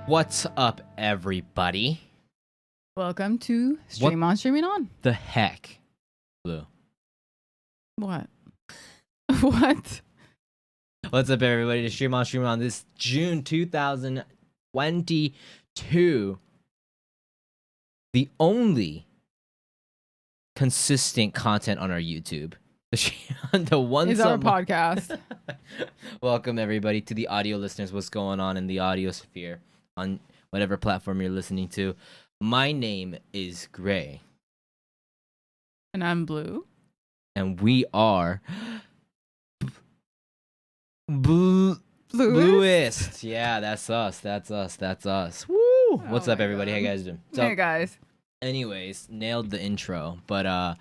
What's up, everybody? Welcome to Stream On, Streaming On. The heck, Blue? What? What? What's up, everybody? To Stream On, Streaming On this June 2022. The only consistent content on our YouTube. The one Is our podcast. Welcome, everybody, to the audio listeners. What's going on in the audio sphere on whatever platform you're listening to? My name is Gray. And I'm Blue. And we are Blluist. Yeah, that's us. That's us. Woo! What's up, everybody? God. How you guys doing? Hey, guys. Anyways, nailed the intro. But,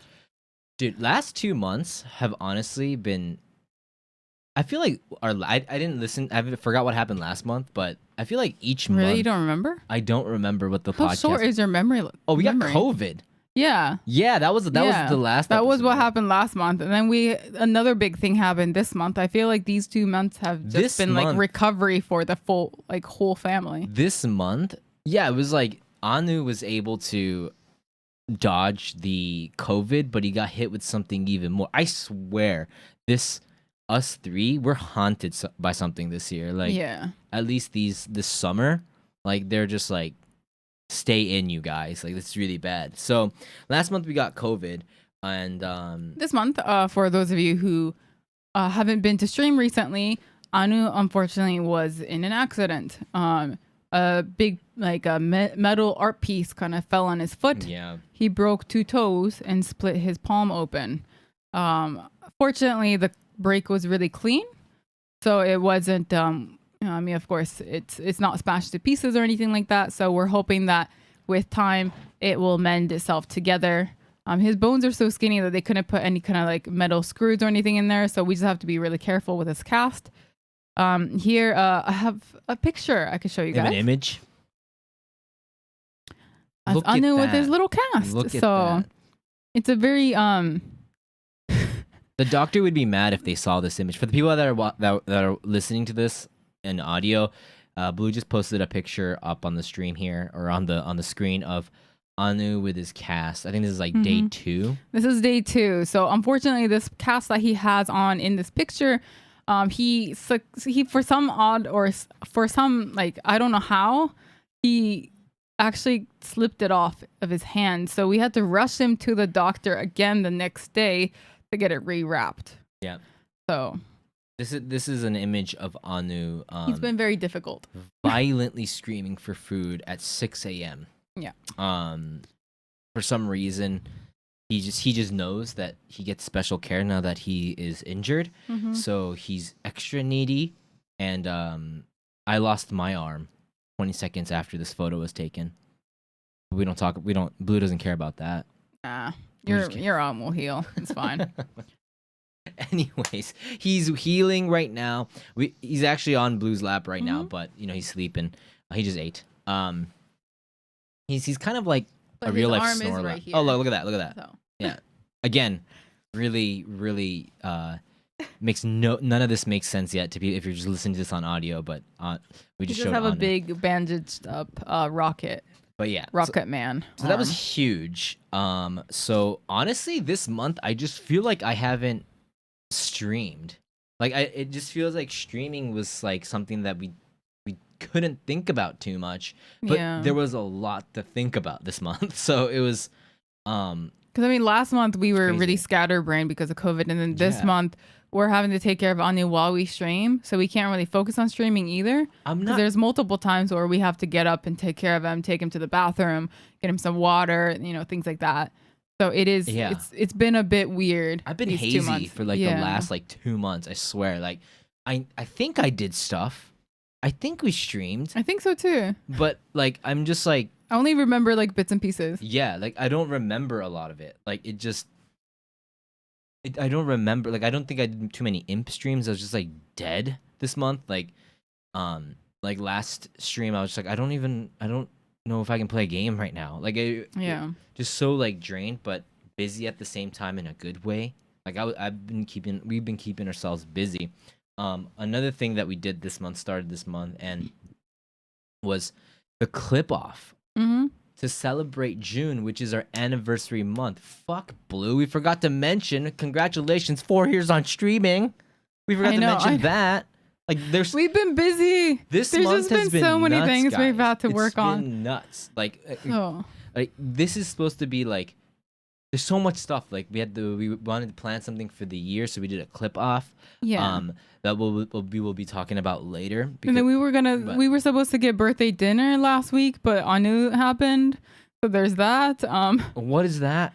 dude, last 2 months have honestly been... I feel like I didn't listen. I forgot what happened last month, but I feel like each month... Really? You don't remember? I don't remember what the How podcast... short is your memory? Oh, we got COVID. Yeah. Yeah, that was the last That was episode, what right? happened last month. And then another big thing happened this month. I feel like these 2 months have just This been month- like recovery for the whole family. This month, yeah, it was like Anu was able to dodge the COVID, but he got hit with something even more. I swear, us three, we're haunted by something this year. Like, yeah. at least this summer, like they're just like, stay in, you guys. Like, it's really bad. So last month we got COVID, and This month, for those of you who haven't been to stream recently, Anu unfortunately was in an accident. A big metal art piece kind of fell on his foot. yeah, He broke 2 toes and split his palm open. Fortunately, the break was really clean, so it wasn't. I mean, of course, it's not smashed to pieces or anything like that. So we're hoping that with time it will mend itself together. His bones are so skinny that they couldn't put any kind of like metal screws or anything in there. So we just have to be really careful with his cast. Here, I have a picture I could show you you have guys. an image. As Look at Anu with his that. little cast. Look at So that. it's a very The doctor would be mad if they saw this image. For the people that are listening to this in audio, Blue just posted a picture up on the stream here, or on the screen, of Anu with his cast. I think this is like day 2. This is day 2. So unfortunately, this cast that he has on in this picture, he for some odd or for some I don't know how, he actually slipped it off of his hand. So we had to rush him to the doctor again the next day to get it rewrapped. Yeah. So This is an image of Anu he's been very difficult. violently screaming for food at 6 a.m. Yeah. For some reason, he just knows that he gets special care now that he is injured. So he's extra needy. And I lost my arm 20 seconds after this photo was taken. Blue doesn't care about that. Your arm will heal. It's fine. Anyways, he's healing right now. He's actually on Blue's lap right now, but he's sleeping. He just ate. He's kind of like But a real his life arm is Snorlax. right here. Oh, look at that. So. Yeah. Again, really none of this makes sense yet if you're just listening to this on audio, but we He just does showed have a Anu. big bandaged up rocket. But yeah. Rocket Man. So that was arm. huge. So honestly, this month I just feel like I haven't streamed. It just feels like streaming was like something that we couldn't think about too much. But there was a lot to think about this month. So it was Because I mean, last month we were crazy. really scatterbrained because of COVID, and then this Yeah. month we're having to take care of Anu while we stream, so we can't really focus on streaming either. I'm Because not there's multiple times where we have to get up and take care of him, take him to the bathroom, get him some water, things like that. So it is. Yeah. It's been a bit weird. I've been these 2 hazy months. for the last 2 months, I swear. I think I did stuff. I think we streamed, I think so too. but I'm just I only remember bits and pieces. yeah, I don't remember a lot of it. I don't remember. I don't think I did too many imp streams. I was just dead this month. Last stream, I was just I don't know if I can play a game right now. Yeah. Just so drained, but busy at the same time in a good way. We've been keeping ourselves busy. Another thing that we did started this month, and was the clip off Mm-hmm. to celebrate June, which is our anniversary month. Fuck Blue. We forgot to mention, congratulations, 4 years on streaming. We forgot to mention that. Like, we've been busy. This There's month just has been been so many nuts, things guys. we've had to work on. It's been nuts. Like So this is supposed to be like, there's so much stuff. Like we wanted to plan something for the year, so we did a clip off. yeah. That we will be talking about later. And then we were supposed to get birthday dinner last week, but Anu happened. So there's that. What is that?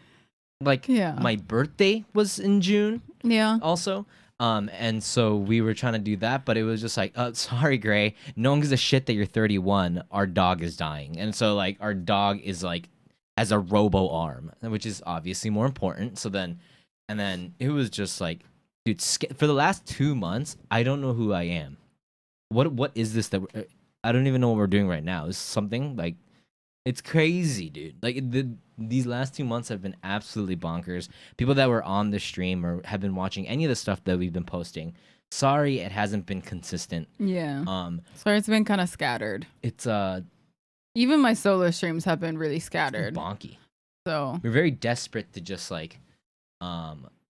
Like, Yeah. my birthday was in June Yeah. also. And so we were trying to do that, but it was just like, sorry, Gray. No one gives a shit that you're 31. Our dog is dying. And so, like, our dog is, like, as a robo arm, which is obviously more important. So then, and then it was just like, dude, for the last 2 months, I don't know who I am. What is this that I don't even know what we're doing right now. Is something like, it's crazy, dude. Like these last 2 months have been absolutely bonkers. People that were on the stream or have been watching any of the stuff that we've been posting, sorry it hasn't been consistent. Yeah. Sorry, it's been kind of scattered. It's even my solo streams have been really scattered. Bonky. So we're very desperate to just like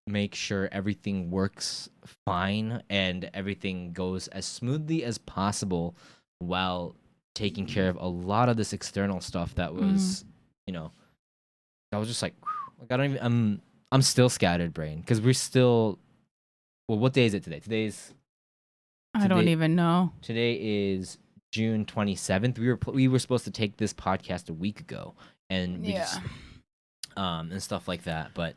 make sure everything works fine and everything goes as smoothly as possible while taking care of a lot of this external stuff that was, I was just like I don't even. I'm still scattered brain because we're still. Well, what day is it today? I don't even know. Today is June 27th. We were supposed to take this podcast a week ago, and we just, and stuff like that. But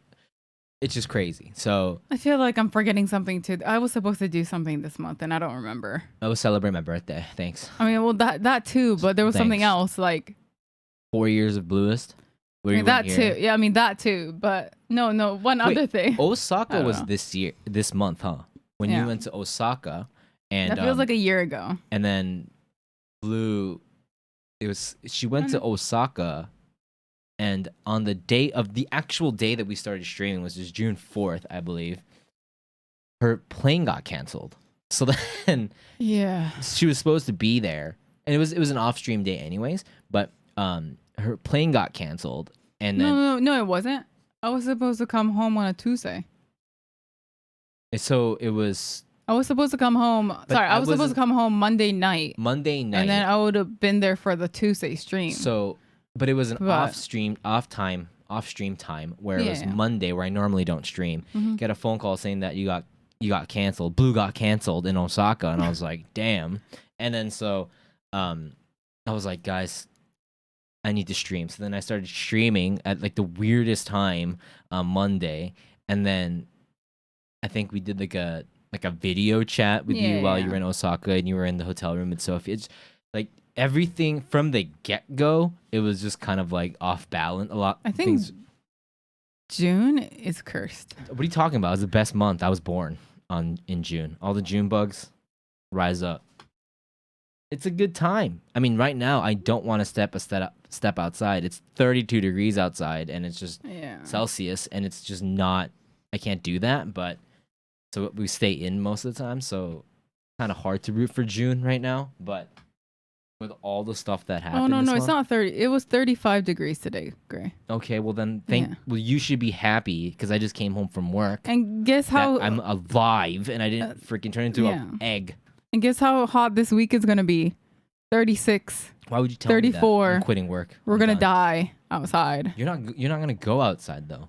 it's just crazy. So I feel like I'm forgetting something too. I was supposed to do something this month, and I don't remember. I was celebrating my birthday. Thanks. I mean, well, that too, but there was something else like 4 years of Blluist. That too. Yeah, I mean that too. But no, one other thing. Osaka was this month, huh? When you went to Osaka, and that feels like a year ago. And then Blue, she went to Osaka. And on the actual day that we started streaming, which is June 4th, I believe, her plane got canceled. So then, she was supposed to be there, and it was an off-stream day anyways. But her plane got canceled, and then no, it wasn't. I was supposed to come home on a Tuesday. So it was. I was supposed to come home. Sorry, I was supposed to come home Monday night. And then I would have been there for the Tuesday stream. So. But it was an off-stream time, where it was Monday, where I normally don't stream. Get a phone call saying that you got canceled. Blue got canceled in Osaka, and I was like, damn. And then so, I was like, guys, I need to stream. So then I started streaming at like the weirdest time on Monday, and then I think we did like a video chat with you while you were in Osaka and you were in the hotel room with Sophie. It's like. Everything from the get-go, it was just kind of like off balance. A lot. I think June is cursed. What are you talking about? It was the best month. I was born in June. All the June bugs rise up. It's a good time. I mean, right now I don't want to step outside. It's 32 degrees outside, and it's just Celsius, and it's just not. I can't do that. But so we stay in most of the time. So kind of hard to root for June right now, but. With all the stuff that happened. Oh no, it's not 30. It was 35 degrees today, Gray. Okay, well then well you should be happy because I just came home from work. And guess how I'm alive and I didn't freaking turn into an egg. And guess how hot this week is gonna be? 36. Why would you tell 34. me that? I'm quitting work. We're gonna die outside. You're not gonna go outside though.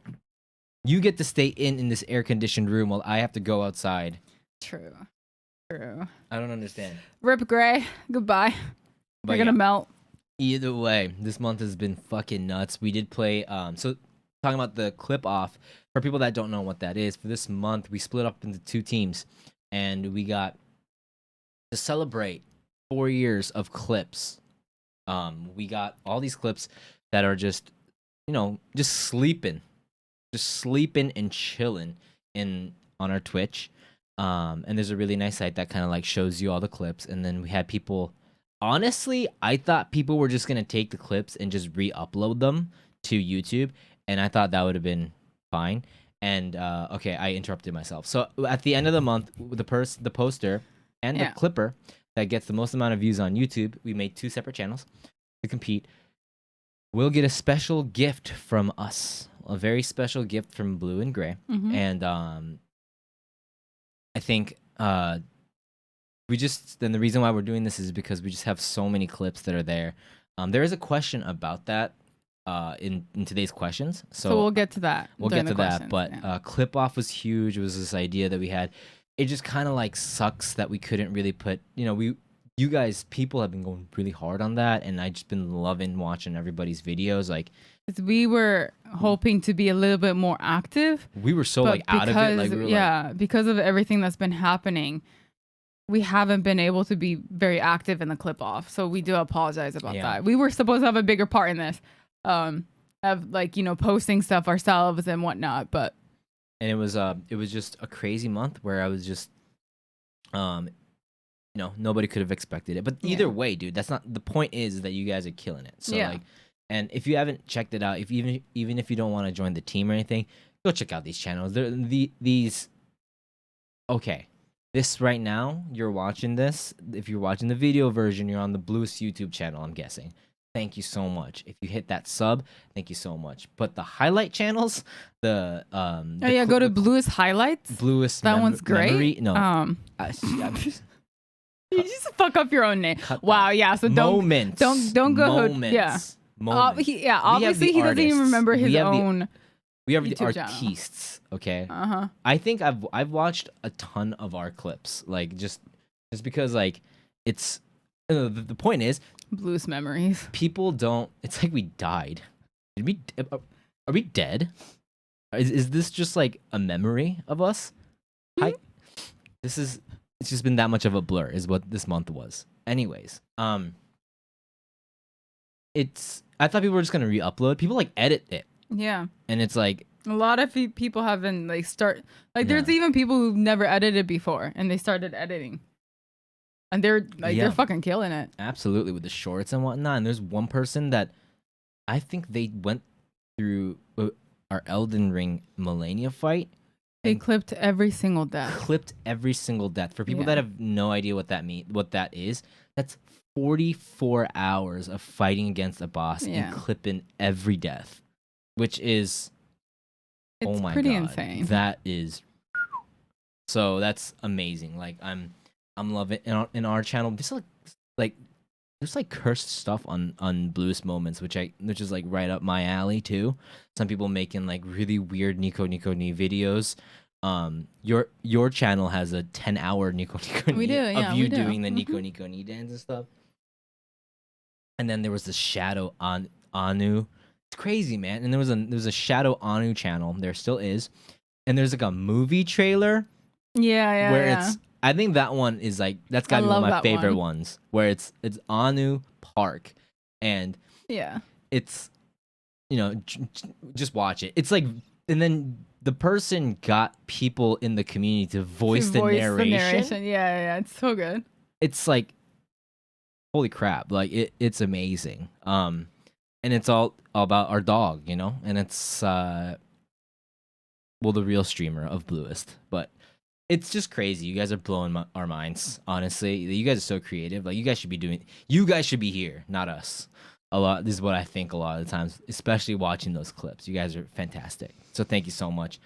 You get to stay in this air conditioned room while I have to go outside. True. I don't understand. Rip Gray. Goodbye. We're gonna melt. Either way, this month has been fucking nuts. We did play so talking about the clip off, for people that don't know what that is, for this month we split up into 2 teams, and we got to celebrate 4 years of clips. We got all these clips that are just just sleeping and chilling on our Twitch. And there's a really nice site that kind of like shows you all the clips, and then we had people. Honestly, I thought people were just going to take the clips and just re-upload them to YouTube, and I thought that would have been fine. And, okay, I interrupted myself. So, at the end of the month, the poster and the clipper that gets the most amount of views on YouTube, we made 2 separate channels. to compete will get a special gift from us, a very special gift from Blue and Gray. And I think then the reason why we're doing this is because we just have so many clips that are there. There is a question about that in today's questions, so we'll get to that. We'll get to that, but clip off was huge. It was this idea that we had. It just kind of like sucks that we couldn't really put, you guys, people have been going really hard on that, and I just been loving watching everybody's videos. Like, we were hoping to be a little bit more active. We were so like out of it, like we were because of everything that's been happening, we haven't been able to be very active in the clip off. So we do apologize about that. We were supposed to have a bigger part in this, of like posting stuff ourselves and whatnot, but. And it was just a crazy month where I was just, nobody could have expected it. But either way, dude, that's not the point. Is that you guys are killing it. So like, and if you haven't checked it out, even if you don't want to join the team or anything, go check out these channels. Okay, this right now, you're watching this. If you're watching the video version, you're on the Blluist YouTube channel, I'm guessing. Thank you so much. If you hit that sub, thank you so much. But the highlight channels, go to Blluist highlights. Blluist, that one's great. Memory, no, you just fuck up your own name. Wow, yeah. So don't go. Moments. Obviously he doesn't even remember his own. We have YouTube the artistes. Okay. Uh-huh. I think I've watched a ton of our clips, like just because like it's the point is. Blluist memories. People don't. It's like we died. Are we dead? Is this just like a memory of us? It's just been that much of a blur. Is what this month was. Anyways, I thought people were just gonna re-upload. People like edit it. Yeah. And it's like a lot of people haven't there's even people who've never edited before and they started editing. And they're fucking killing it. Absolutely, with the shorts and whatnot. And there's one person that I think they went through our Elden Ring Melania fight. They clipped every single death. For people that have no idea what that is, that's 44 hours of fighting against a boss and clipping every death, which is oh my pretty god, insane. That is so that's amazing. Like I'm loving in our channel. This like there's like cursed stuff on Blluist moments, which is like right up my alley too. Some people making like really weird Nico Ni videos. Your channel has a 10-hour Nico Ni of you doing the Nico Ni dance and stuff. And then there was the Shadow on Anu. It's crazy, man. And there was a Shadow Anu channel. There still is. And there's like a movie trailer. Where it's I think that one is like that's gotta be one of my favorite ones. Where it's Anu Park, and it's just watch it. It's like, and then the person got people in the community to voice the narration. Yeah, it's so good. It's like holy crap, like it's amazing. And it's all about our dog, and it's the real streamer of Blluist, but. It's just crazy. You guys are blowing our minds, honestly. You guys are so creative. Like, you guys should be here, not us. This is what I think a lot of the times, especially watching those clips. You guys are fantastic. So thank you so much.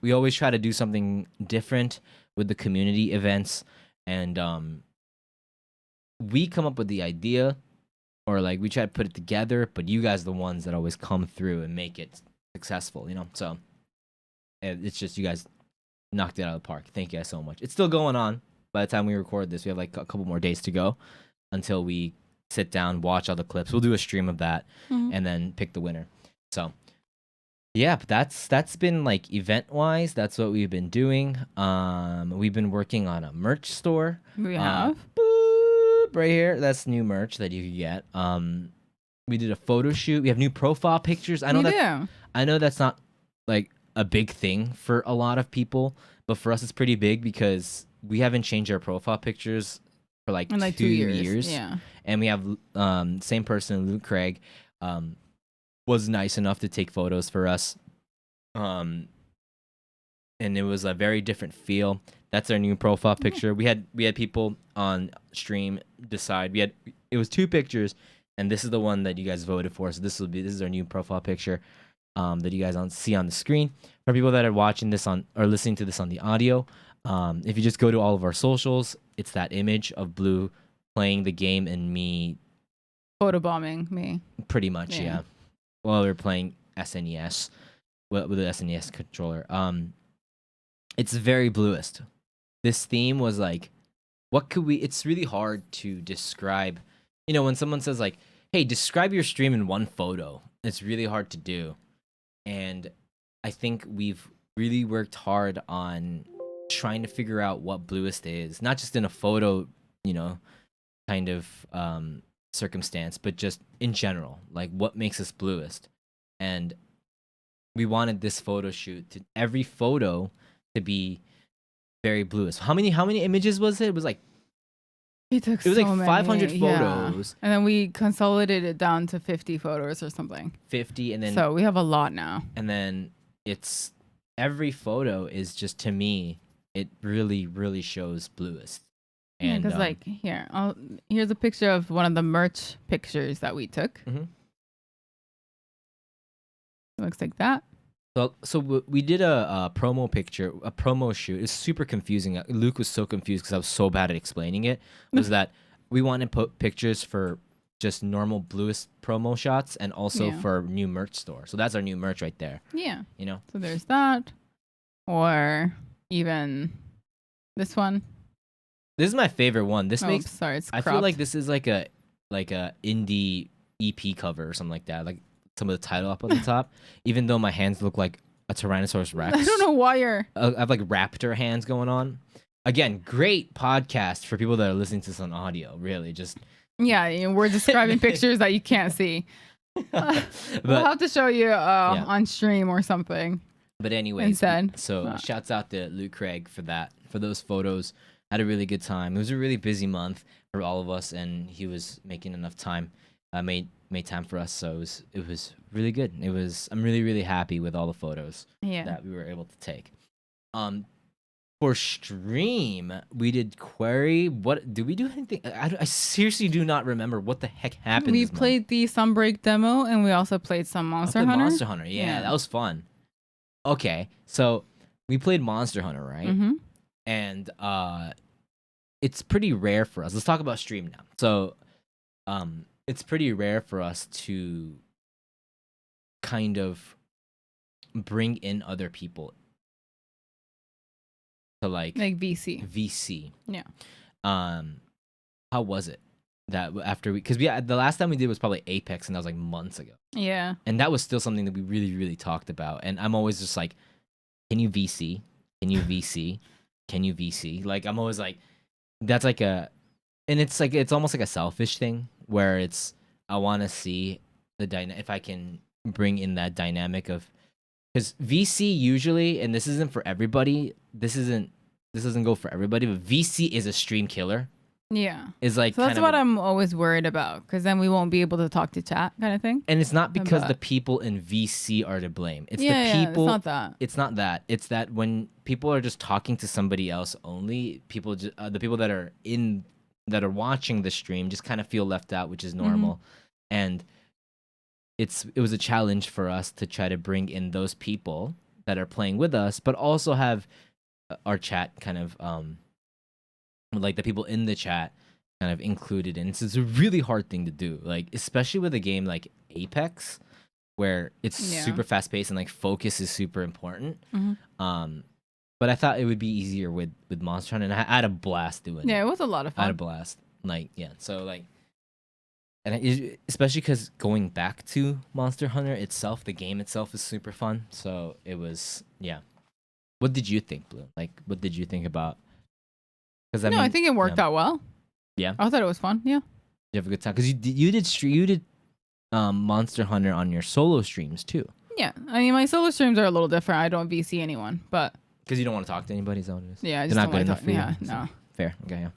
We always try to do something different with the community events. And we come up with the idea, or like we try to put it together, but you guys are the ones that always come through and make it successful, So it's just you guys knocked it out of the park. Thank you guys so much. It's still going on. By the time we record this, we have like a couple more days to go until we sit down, watch all the clips. We'll do a stream of that and then pick the winner. So yeah, but that's been like event wise. That's what we've been doing. We've been working on a merch store. We have right here. That's new merch that you can get. We did a photo shoot. We have new profile pictures. I know that's not like a big thing for a lot of people, but for us it's pretty big because we haven't changed our profile pictures for like 2 years. Yeah. And we have same person, Luke Craig, was nice enough to take photos for us. And it was a very different feel. That's our new profile picture. We had people on stream decide. It was 2 pictures, and this is the one that you guys voted for. So this is our new profile picture that you guys see on the screen. For people that are watching this on or listening to this on the audio, if you just go to all of our socials, it's that image of Blue playing the game and me photobombing me. Pretty much, yeah. While we were playing SNES with the SNES controller. It's very Blluist. This theme was like, what could we? It's really hard to describe. You know, when someone says like, "Hey, describe your stream in one photo," it's really hard to do. And I think we've really worked hard on trying to figure out what Blluist is, not just in a photo, you know, kind of circumstance, but just in general, like what makes us Blluist. And we wanted this photo shoot to every photo to be very Blluist. How many images was it? It was like it was so like 500 many, photos, and then we consolidated it down to 50 photos or something. 50, and then so we have a lot now. And then it's every photo is just, to me, it really shows Blluist. And because like here's a picture of one of the merch pictures that we took. Mm-hmm. It looks like that. So we did a promo picture, a promo shoot. It's super confusing. Luke was so confused because I was so bad at explaining it. Was that we wanted to put pictures for just normal Blluist promo shots and also for new merch store. So that's our new merch right there. Yeah. You know. So there's that, or even this one. This is my favorite one. This makes. Sorry, it's I cropped. feel like this is like a indie EP cover or something like that. Like some of the title up on the top, even though my hands look like a Tyrannosaurus Rex. I don't know why you're. I have like raptor hands going on. Again, great podcast for people that are listening to this on audio. Really, just we're describing pictures that you can't see. We'll have to show you on stream or something. But anyways, instead, shouts out to Luke Craig for those photos. Had a really good time. It was a really busy month for all of us, and he was making enough time. Made time for us, so it was really good. I'm really happy with all the photos that we were able to take. For stream, we did Quarry. What did we do? Anything? I seriously do not remember what the heck happened. We played the Sunbreak demo, and we also played some Monster Hunter. Monster Hunter, yeah, that was fun. Okay, so we played Monster Hunter, right? Mm-hmm. And it's pretty rare for us. Let's talk about stream now. So, it's pretty rare for us to kind of bring in other people to like VC. Yeah. How was it that after because the last time we did was probably Apex, and that was like months ago. Yeah. And that was still something that we really talked about. And I'm always just like, can you VC? Can you VC? Can you VC? Like I'm always like, that's like and it's like it's almost like a selfish thing where it's I want to see if I can bring in that dynamic of because VC usually, and this isn't for everybody. This doesn't go for everybody, but VC is a stream killer. Yeah, is like so that's what I'm always worried about because then we won't be able to talk to chat kind of thing. And it's not because the people in VC are to blame. It's the people. It's not that. It's not that. It's that when people are just talking to somebody else only, the people that are watching the stream just kind of feel left out, which is normal. Mm-hmm. And it was a challenge for us to try to bring in those people that are playing with us, but also have our chat kind of like the people in the chat kind of included in. It's a really hard thing to do, like especially with a game like Apex where it's super fast paced and like focus is super important. Mm-hmm. But I thought it would be easier with Monster Hunter, and I had a blast doing it. Yeah, it was a lot of fun. I had a blast. So especially because going back to Monster Hunter itself, the game itself is super fun. So it was, What did you think, Blue? Like, what did you think about? Because I think it worked out well. Yeah, I thought it was fun. Yeah, you have a good time because you did Monster Hunter on your solo streams too. Yeah, I mean my solo streams are a little different. I don't VC anyone, but because you don't want to talk to anybody, so yeah, I just not good enough for you. Yeah, no, fair. Okay, yeah.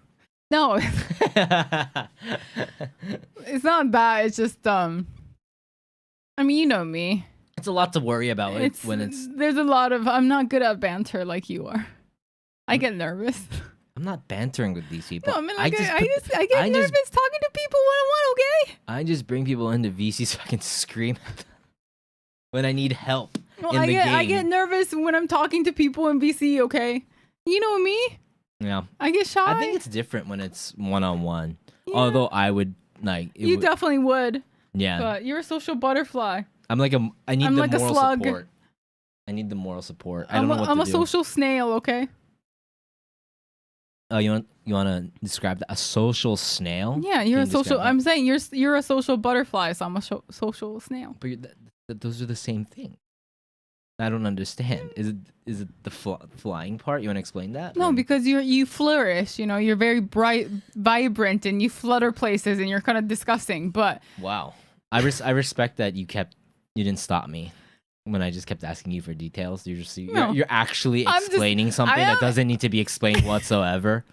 No, it's not that. It's just I mean, you know me. It's a lot to worry about when it's. There's a lot of. I'm not good at banter like you are. I get nervous. I'm not bantering with these people. No, I mean, like, I get I nervous just talking to people one-on-one, okay? I just bring people into VC so I can scream at them when I need help Well, in the game. I get nervous when I'm talking to people in VC, okay? You know me. Yeah. I get shy. I think it's different when it's one-on-one. Yeah. Although I would like You definitely would. Yeah. But you're a social butterfly. I need I'm the like a moral slug. support. I need the moral support. I don't know what I'm to a do. social snail, okay? Oh, you want to describe that? A social snail? Yeah, Can you're you a social. describe that? I'm saying you're a social butterfly, so I'm a social snail. But those are the same thing. I don't understand. Is it the flying part? You want to explain that? No, Or- because you flourish. You know, you're very bright, vibrant, and you flutter places, and you're kind of disgusting. But Wow. I respect that you didn't stop me when I just kept asking you for details. No. You're actually I'm just- explaining something I that am- doesn't need to be explained whatsoever.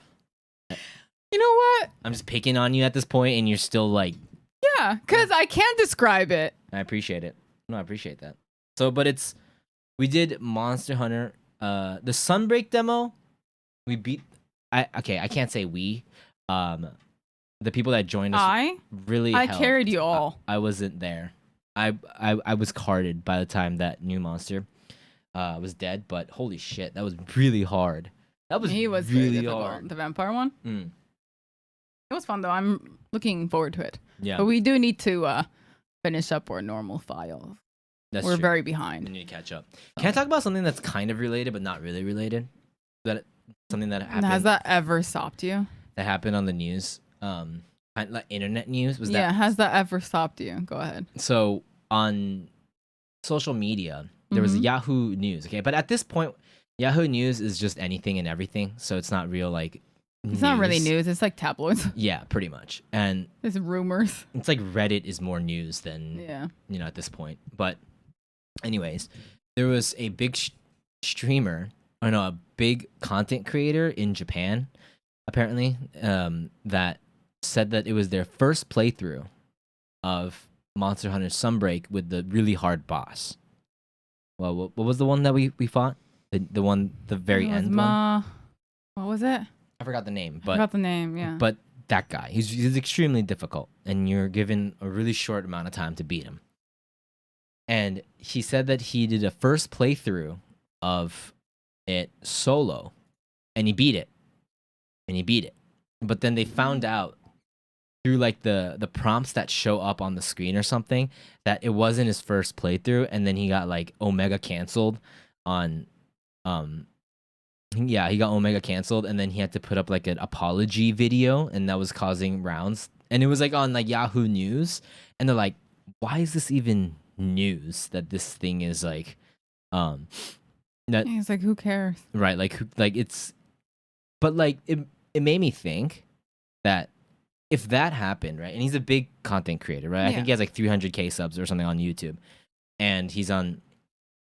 you know what? I'm just picking on you at this point, and you're still like, Yeah, because I can't describe it. I appreciate it. No, I appreciate that. So, but we did Monster Hunter, the Sunbreak demo. We beat. I can't say we. The people that joined us I really. I helped. carried you all. I wasn't there. I was carded by the time that new monster was dead. But holy shit, that was really hard. That was He was very really difficult. hard. The vampire one. Mm, It was fun though. I'm looking forward to it. yeah, But we do need to finish up our normal files. that's We're true. very We behind. need to catch up. Can I talk about something that's kind of related but not really related? Something that happened. Has that ever stopped you? That happened on the news. Like internet news was Yeah, that. has that ever stopped you? Go ahead. So on social media, there was Mhm. Yahoo News. Okay, but at this point, Yahoo News is just anything and everything. So it's not real like. It's not really news. It's like tabloids. Yeah, pretty much. And It's rumors. it's like Reddit is more news than Yeah. at this point. But anyways, there was a big streamer, or no, a big content creator in Japan, apparently, that said that it was their first playthrough of Monster Hunter Sunbreak with the really hard boss. Well, what was the one that we fought? The one, the very It was end one? What was it? I forgot the name, I but forgot the name. Yeah. but that guy, he's extremely difficult, and you're given a really short amount of time to beat him. And he said that he did a first playthrough of it solo, and he beat it. But then they found out through like the prompts that show up on the screen or something that it wasn't his first playthrough, and then he got like Omega canceled on yeah, he got Omega canceled, and then he had to put up like an apology video, and that was causing rounds. And it was like on like Yahoo News, and they're like, why is this even news that this thing is like that Yeah, he's like, who cares? right, like it's, but like it made me think that if that happened, right, and he's a big content creator, right? I Yeah. think he has like 300K subs or something on YouTube, and he's in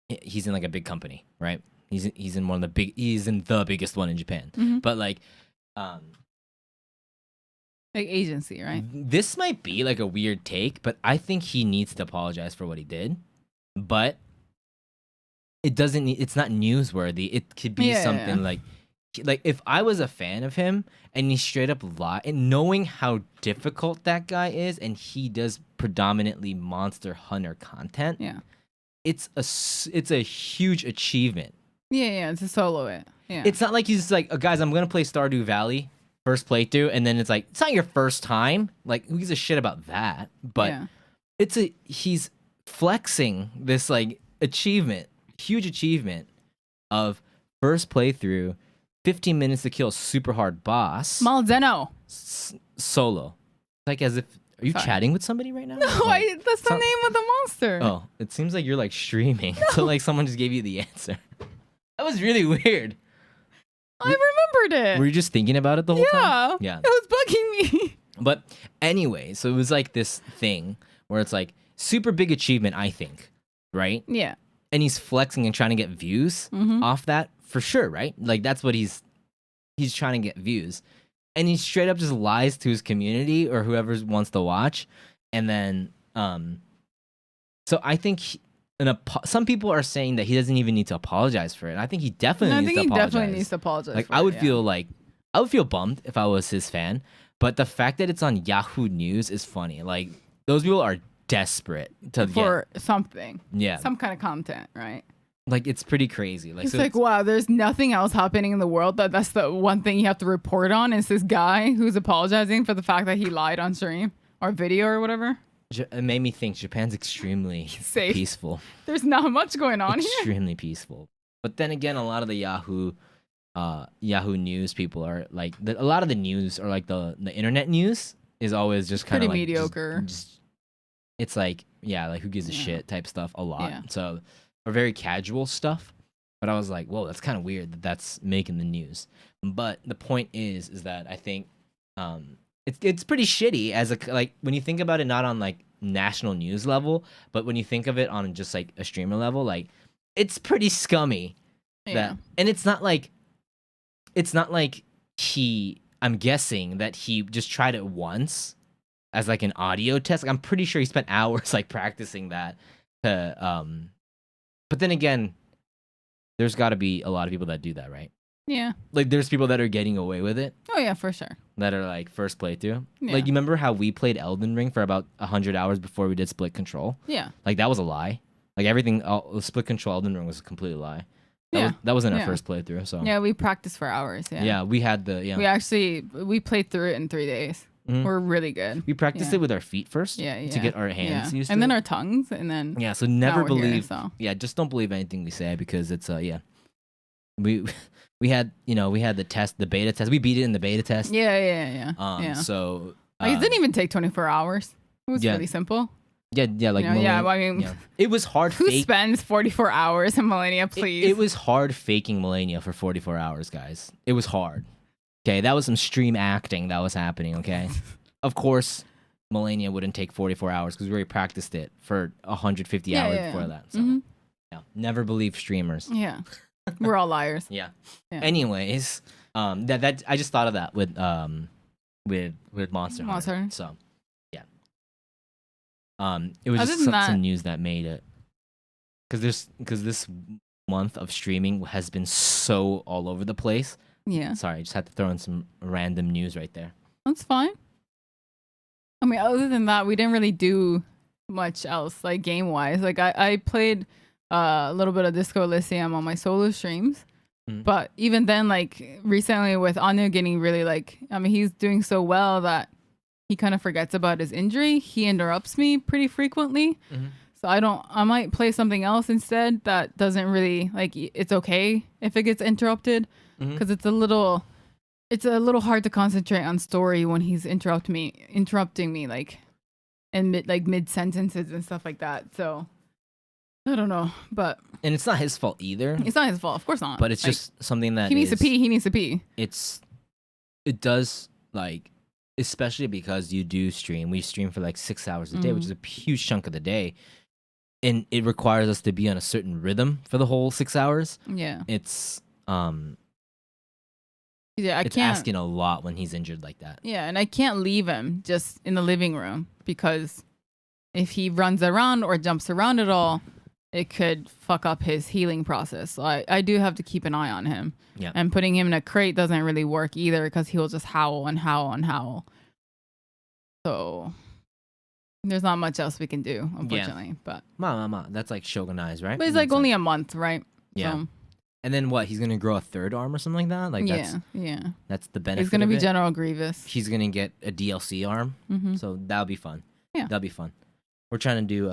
like a big company, right? He's in the biggest one in Japan. Mhm. But like Like agency, right? this might be like a weird take, but I think he needs to apologize for what he did. But it's not newsworthy. It could be Yeah, something yeah. like if I was a fan of him and he straight up lied, and knowing how difficult that guy is, and he does predominantly Monster Hunter content, Yeah. it's a huge achievement. Yeah. It's a solo it. Yeah. It's not like he's just like, oh, guys, I'm gonna play Stardew Valley first playthrough, and then it's like it's not your first time. Like, who gives a shit about that? But yeah. he's flexing this like achievement, huge achievement of first playthrough, 15 minutes to kill a super hard boss Malzeno. solo. Like as if are you Sorry. chatting with somebody right now? No, Like, that's the some- name of the monster. Oh, it seems like you're like streaming. So like someone just gave you the answer. That was really weird. I remembered it. Were you just thinking about it the whole time? Yeah. Yeah. It was bugging me. But anyway, so it was like this thing where it's like super big achievement, I think, right? Yeah. And he's flexing and trying to get views Mhm. off that for sure, right? Like that's what he's trying to get views. And he straight up just lies to his community or whoever wants to watch. And then so I think some people are saying that he doesn't even need to apologize for it. I think he definitely I needs think to he apologize. definitely needs to apologize. Like for I it, would yeah. feel like I would feel bummed if I was his fan, but the fact that it's on Yahoo News is funny. Like those people are desperate to for something. Yeah. Some kind of content, right? Like it's pretty crazy. Like it's so like, wow, there's nothing else happening in the world that's the one thing you have to report on is this guy who's apologizing for the fact that he lied on stream or video or whatever. It made me think Japan's extremely safe. Peaceful. There's not much going on extremely peaceful. But then again, a lot of the Yahoo News people are like a lot of the news or like the internet news is always just kind of like mediocre. It's like like who gives a shit type stuff a lot. So or very casual stuff. But I was like, whoa, that's kind of weird that that's making the news. But the point is that I think it's pretty shitty as like when you think about it, not on like national news level, but when you think of it on just like a streamer level, like it's pretty scummy. That and it's not like I'm guessing that he just tried it once as like an audio test. Like, I'm pretty sure he spent hours like practicing that to but then again, there's got to be a lot of people that do that, right? Yeah. Like there's people that are getting away with it. Oh yeah, for sure. That are like first playthrough. Yeah. Like you remember how we played Elden Ring for about 100 hours before we did Split Control? Yeah. Like that was a lie. Like everything, Split Control Elden Ring was a complete lie. That wasn't our first playthrough. So yeah, we practiced for hours. Yeah. We had we played through it in 3 days. Mm-hmm. We're really good. We practiced it with our feet first. To get our hands used to it. And then our tongues, and then so never believe. Here, just don't believe anything we say because it's we had the test, the beta test. We beat it in the beta test. Yeah. So it didn't even take 24 hours. It was really simple. Like I mean, it was hard. Who spends 44 hours in Millennia, please? It was hard faking Millennia for 44 hours, guys. It was hard. Okay, that was some stream acting that was happening. Okay, of course, Millennia wouldn't take 44 hours because we already practiced it for 150 hours before that. So never believe streamers. Yeah, we're all liars. Yeah. Anyways, that I just thought of that with Monster Hunter. So. It was just some news that made it, because this month of streaming has been so all over the place. Yeah. Sorry, I just had to throw in some random news right there. That's fine. I mean, other than that, we didn't really do much else, like game wise. Like I played a little bit of Disco Elysium on my solo streams, but even then, like recently with Anu getting really he's doing so well that he kind of forgets about his injury. He interrupts me pretty frequently. So I might play something else instead that doesn't really it's okay if it gets interrupted because it's a little hard to concentrate on story when he's interrupting me like in mid sentences and stuff like that. So I don't know, and it's not his fault either. It's not his fault, of course not. But it's just something that he needs to pee. He needs to pee. It does especially because you do stream. We stream for 6 hours a day, which is a huge chunk of the day. And it requires us to be on a certain rhythm for the whole 6 hours. Yeah. It's it's asking a lot when he's injured like that. Yeah, and I can't leave him just in the living room because if he runs around or jumps around at all, it could fuck up his healing process. So I do have to keep an eye on him. Yeah. And putting him in a crate doesn't really work either because he'll just howl and howl and howl. So there's not much else we can do, unfortunately. But that's like Shogunized, right? But it's only a month, right? Yeah. So. And then what? He's gonna grow a third arm or something like that? That's the benefit. He's gonna be General Grievous. He's gonna get a DLC arm. So that'll be fun. Yeah. That'll be fun. We're trying to do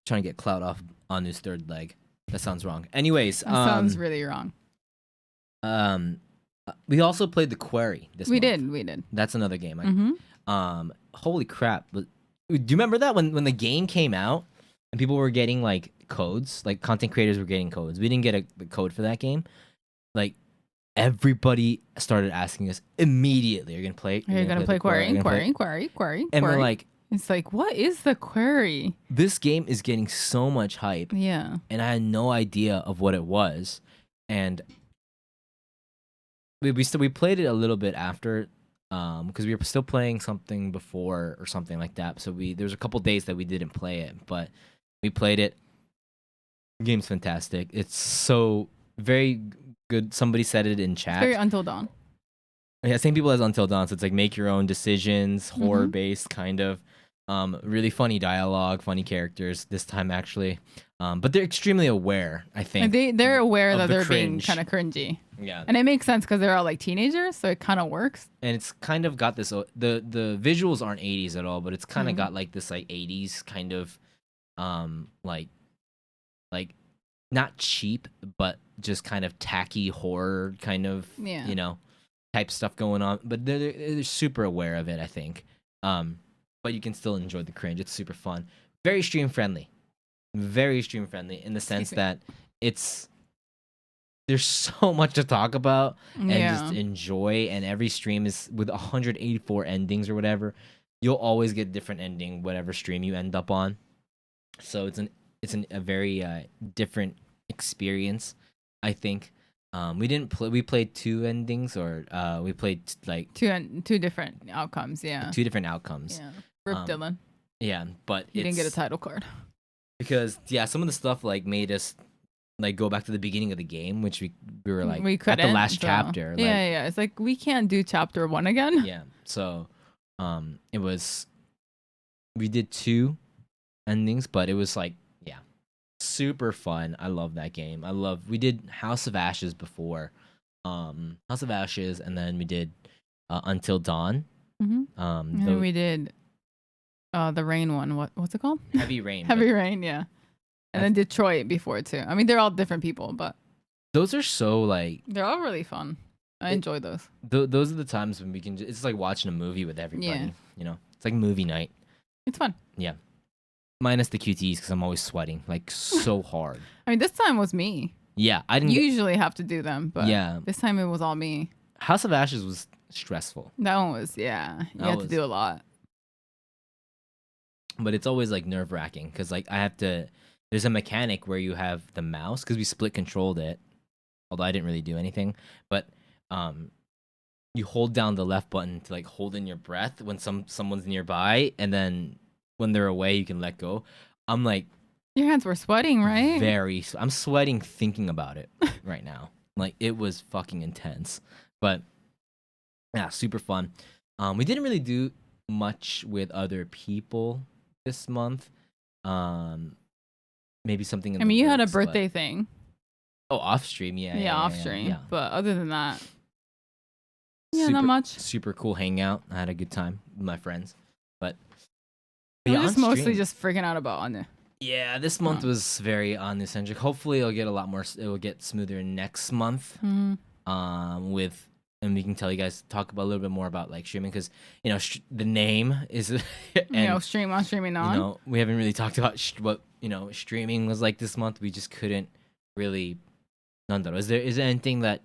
trying to get clout off Anu's third leg. That sounds wrong. Anyways, that sounds really wrong. We also played the Quarry this month. We did. That's another game. Holy crap. Do you remember that when the game came out and people were getting codes, content creators were getting codes. We didn't get the code for that game. Everybody started asking us immediately, "Are you gonna play? You're gonna play Quarry? And we're like, it's what is the Quarry? This game is getting so much hype. Yeah. And I had no idea of what it was. And we played it a little bit after, because we were still playing something before or something like that. So there's a couple days that we didn't play it, but we played it. The game's fantastic. It's so very good. Somebody said it in chat. It's very Until Dawn. Yeah, same people as Until Dawn. So it's like make your own decisions, horror Mm-hmm. based kind of. Really funny dialogue, funny characters this time actually. But they're extremely aware, I And think, they're aware of that the they're being cringe. kind of cringy, Yeah, and it makes sense because they're all like teenagers, so it kind of works. and it's kind of got this. The visuals aren't 80s at all, but it's kind of Mm-hmm. got like this like 80s kind of like like not cheap, but just kind of tacky horror kind of Yeah. type stuff going on. But they're super aware of it, I think. But you can still enjoy the cringe. It's super fun, very stream friendly, very stream friendly in the sense Excuse me. that it's there's so much to talk about and just Yeah. enjoy. And every stream is with 184 endings or whatever. You'll always get a different ending, whatever stream you end up on. So a very different experience, I think. We didn't play. We played two endings, or we played like Two different outcomes. Yeah. two different outcomes. Yeah. Rip Um, Dylan. Yeah, but He didn't get a it's title card. because some of the stuff like made us like go back to the beginning of the game, which we were like We at couldn't. the last so- chapter. Like, Yeah. It's like we can't do chapter 1 again. yeah. So, it was we did two endings, but it was like super fun. I love that game. We did House of Ashes before, House of Ashes, and then we did Until Dawn. Mm-hmm. And then The we did the rain one. What's it called? Heavy Rain. Heavy Rain. Yeah. And then Detroit before too. I mean, they're all different people, but those are so like they're all really fun. I enjoy those. those are the times when we can. It's like watching a movie with everybody. Yeah. It's like movie night. It's fun. Yeah. Minus the QTs because I'm always sweating like so hard. I mean, this time was me. Yeah, I didn't. You usually have to do them, but Yeah, this time it was all me. House of Ashes was stressful, That one was, yeah. You That had to was- do a lot. but it's always like nerve wracking because like I have to. There's a mechanic where you have the mouse because we split controlled it. Although I didn't really do anything, but you hold down the left button to like hold in your breath when someone's nearby, and then when they're away, you can let go. I'm like Your hands were sweating, right? I'm sweating thinking about it right now. Like it was fucking intense, but yeah, super fun. We didn't really do much with other people this month. Maybe something in I mean, the you had a works, but- birthday thing. Oh, off stream, yeah, Off stream. yeah. But other than that, yeah, not Super- much. Super cool hangout. I had a good time with my friends, but We're yeah, just on mostly stream- just freaking out about Anu. yeah. This month was very on-centric. Hopefully, it'll get a lot more. It will get smoother next month. Mm-hmm. And we can tell you guys talk about a little bit more about like streaming because the name is and Stream on, streaming on. we haven't really talked about what streaming was like this month. We just couldn't really. Is there anything that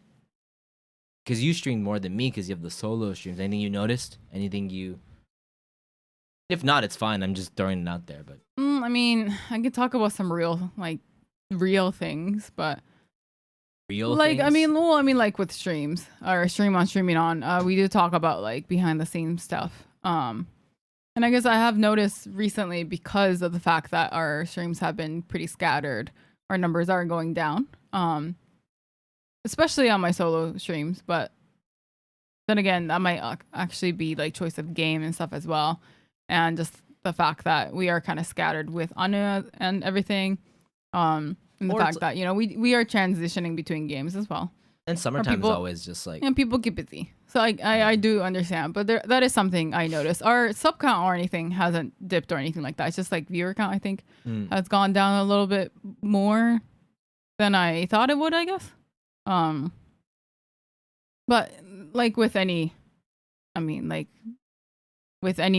because you streamed more than me because you have the solo streams? Anything you noticed? Anything you? If not, it's fine. I'm just throwing it out there. But I mean, I could talk about some real things, but real like, things? I mean, like with streams or stream on, streaming on, we do talk about like behind the scenes stuff. And I guess I have noticed recently because of the fact that our streams have been pretty scattered, our numbers are going down. Especially on my solo streams, but then again, that might actually be like choice of game and stuff as well. And just the fact that we are kind of scattered with Anu and everything. And the Or fact it's- that, we are transitioning between games as well. and summertime people- is always just like And people get busy. So I do understand. But that is something I noticed. Our sub count or anything hasn't dipped or anything like that. It's just like viewer count, I think, has gone down a little bit more than I thought it would, I guess. But like with any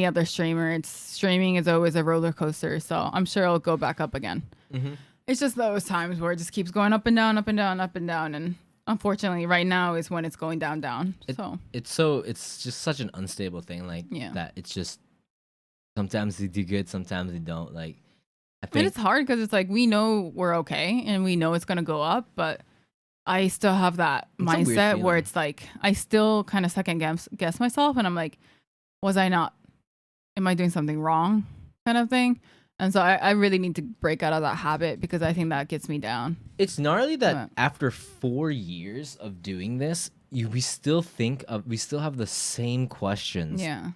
other streamer, streaming is always a roller coaster. So I'm sure it'll go back up again. Mm-hmm. It's just those times where it just keeps going up and down, up and down, up and down. And unfortunately, right now is when it's going down. It's just such an unstable thing that it's just sometimes they do good, sometimes they don't. Like I And think it's hard because it's like we know we're okay and we know it's gonna go up, but I still have that It's a weird mindset where feeling. it's like I still kind of second guess myself, and I'm like, am I doing something wrong, kind of thing. And so I really need to break out of that habit because I think that gets me down. It's gnarly that But after 4 years of doing this, we still have the same questions. yeah,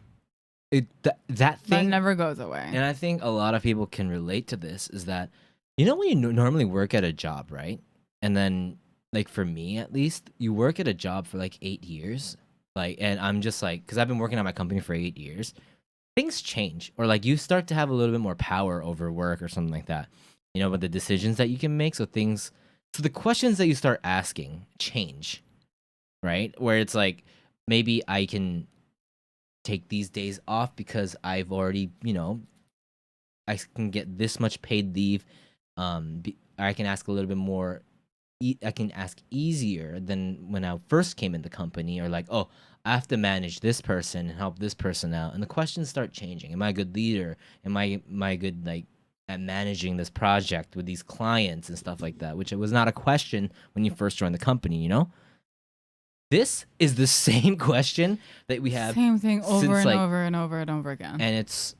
That that thing, never goes away. and I think a lot of people can relate to this, is that, you know, when you normally work at a job, right? And then, like, for me at least, you work at a job for like 8 years. Like, and I'm just like, because I've been working at my company for 8 years, things change, or like you start to have a little bit more power over work or something like that, you know, but the decisions that you can make. So the questions that you start asking change, right? Where it's like, maybe I can take these days off because I've already, you know, I can get this much paid leave. I can ask a little bit more. I can ask easier than when I first came in the company, or like, oh, I have to manage this person and help this person out, and the questions start changing. Am I a good leader? Am I good, like, at managing this project with these clients and stuff like that? Which it was not a question when you first joined the company, you know. This is the same question that we have Same thing over since, and like, over and over and over again. and it's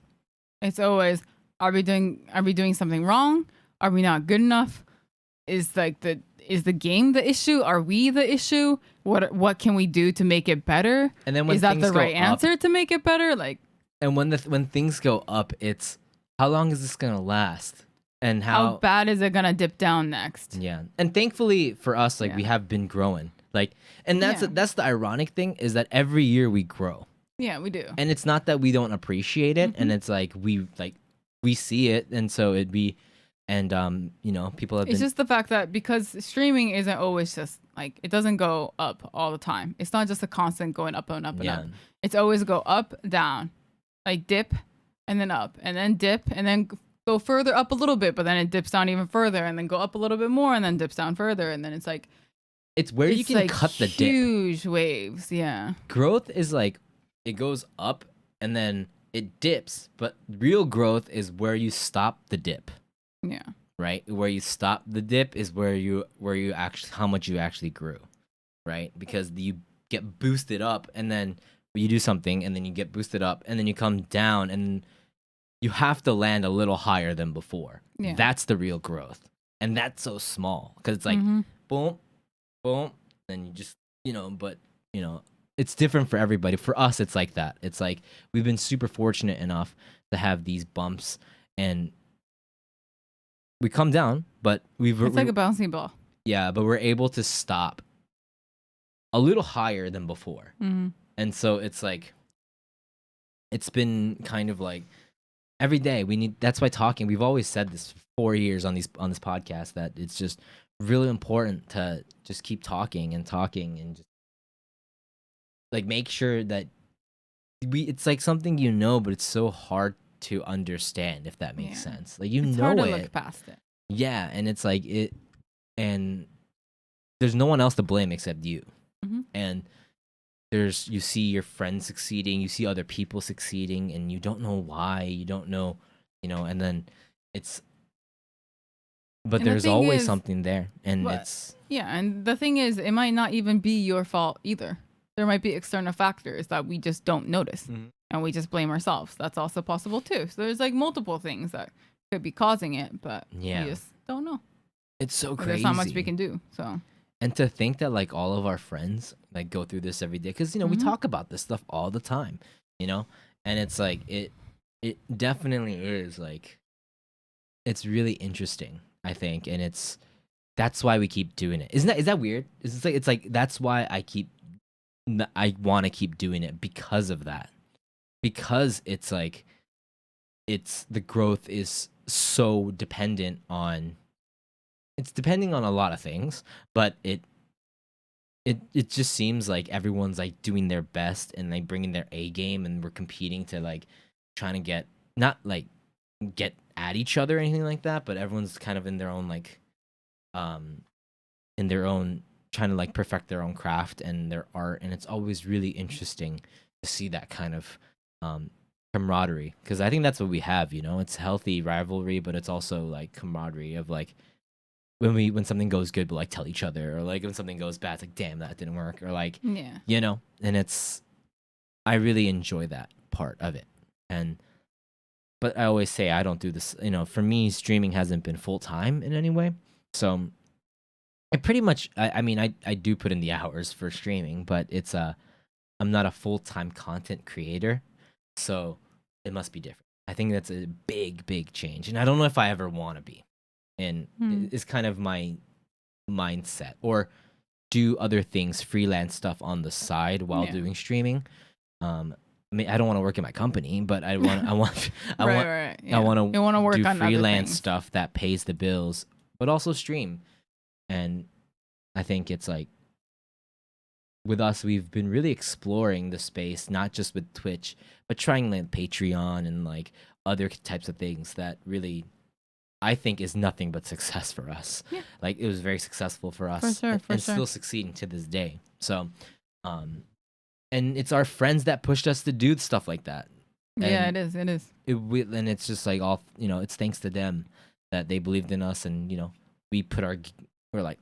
It's always, are we doing something wrong? Are we not good enough? Is the game the issue? Are we the issue? What can we do to make it better? and then when Is that things the go right up, answer to make it better? Like, and when things go up, it's how long is this gonna last, and how bad is it gonna dip down next? yeah. And thankfully for us, like, we Yeah. have been growing, like, and Yeah. that's the ironic thing, is that every year we grow, Yeah, we do. and it's not that we don't appreciate it, and Mhm. it's like we see it, and so it'd be, and you know, people have It's been, just the fact that because streaming isn't always just like, it doesn't go up all the time. It's not just a constant going up and up and yeah. up. It's always go up, down, like dip, and then up, and then dip, and then go further up a little bit, but then it dips down even further, and then go up a little bit more, and then dips down further, and then it's like, It's where you it's can like cut the dip. huge waves. Yeah. Growth is like, it goes up and then it dips, but real growth is where you stop the dip. Yeah. Right, where you stop the dip is where you actually, how much you actually grew, right? Because you get boosted up, and then you do something, and then you get boosted up, and then you come down, and you have to land a little higher than before. Yeah. That's the real growth, and that's so small, because it's like, Mhm. boom, boom, then you just, you know, but, you know, it's different for everybody. For us, it's like that. It's like, we've been super fortunate enough to have these bumps, and we come down, but It's like a bouncing ball. yeah, but we're able to stop a little higher than before. Mhm. And so it's like, it's been kind of like every day we need, that's why talking, we've always said this for 4 years on this podcast, that it's just really important to just keep talking and talking, and just like make sure that it's like something, you know, but it's so hard to understand, if that makes Yeah. sense. Like, you It's know hard to it. look past it. Yeah, and it's like it, and there's no one else to blame except you. Mhm. And you see your friends succeeding, you see other people succeeding, and you don't know why, you don't know, you know, and then it's, but And the there's thing always is, something there, and But it's, yeah, and the thing is, it might not even be your fault either. There might be external factors that we just don't notice, Mhm. and we just blame ourselves. That's also possible too. So there's like multiple things that could be causing it, but yeah, we just don't know. it's so Or crazy. there's not much we can do. So And to think that, like, all of our friends, like, go through this every day, because, you know, we Mhm. talk about this stuff all the time, you know, and it's like, it definitely is, like, it's really interesting, I think, and that's why we keep doing it. Is that weird? It's like that's why I want to keep doing it, because of that. Because it's like, it's, the growth is so dependent on, it's depending on a lot of things, but it just seems like everyone's like doing their best, and like bringing their A game, and we're competing to, like, trying to get, not like get at each other or anything like that, but everyone's kind of in their own, like, um in their own, trying to, like, perfect their own craft and their art, and it's always really interesting to see that kind of camaraderie, because I think that's what we have, you know. It's healthy rivalry, but it's also like camaraderie of, like, when something goes good, we'll, like, tell each other, or like when something goes bad, it's like, damn, that didn't work, or like, yeah, you know. And I really enjoy that part of it, and but I always say I don't do this. For me, streaming hasn't been full time in any way. So I pretty much, I mean, I do put in the hours for streaming, but I'm not a full time content creator, so it must be different. I think that's a big, big change, and I don't know if I ever want to be. And it's kind of my mindset, or do other things, freelance stuff on the side while doing streaming. I mean, I don't want to work in my company, but I want I want to work do on freelance stuff that pays the bills, but also stream. And I think it's like, with us, we've been really exploring the space, not just with Twitch, but trying like Patreon and like other types of things that really, I think, is nothing but success for us. Yeah. Like, it was very successful for us, for sure. still succeeding to this day. So, and it's our friends that pushed us to do stuff like that. And it is. And it's just like all, it's thanks to them that they believed in us, and we're like,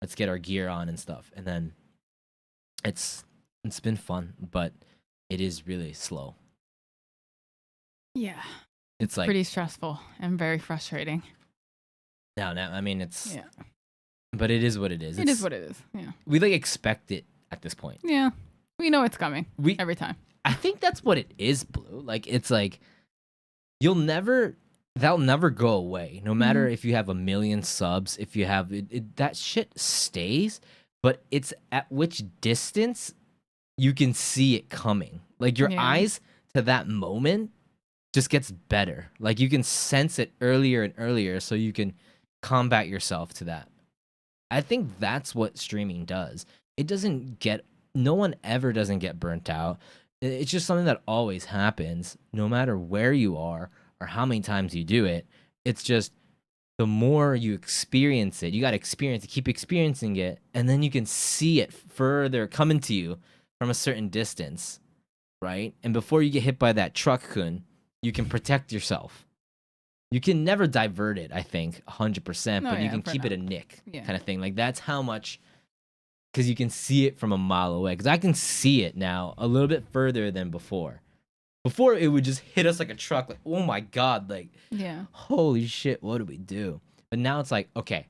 let's get our gear on and stuff, and then it's been fun, but it is really slow. Yeah. It's like pretty stressful and very frustrating. Now, I mean, but it is what it is. It is what it is. Yeah. We like expect it at this point. Yeah. We know it's coming every time. I think that's what it is, Blue. Like, it's like, that'll never go away. No matter if you have 1 million subs, if you have that shit stays, but it's at which distance you can see it coming. Like, your eyes to that moment just gets better. Like, you can sense it earlier and earlier, so you can combat yourself to that. I think that's what streaming does. No one ever doesn't get burnt out. It's just something that always happens, no matter where you are or how many times you do it. It's just, the more you experience it, you got to experience it, keep experiencing it, and then you can see it further coming to you from a certain distance, right? And before you get hit by that truck, Kun, you can protect yourself. You can never divert it, I think, 100%, but you can keep it a nick, kind of thing. Like, that's how much, because you can see it from a mile away. Because I can see it now a little bit further than before. Before, it would just hit us like a truck, like, oh my God, like, holy shit, what do we do? But now it's like, okay,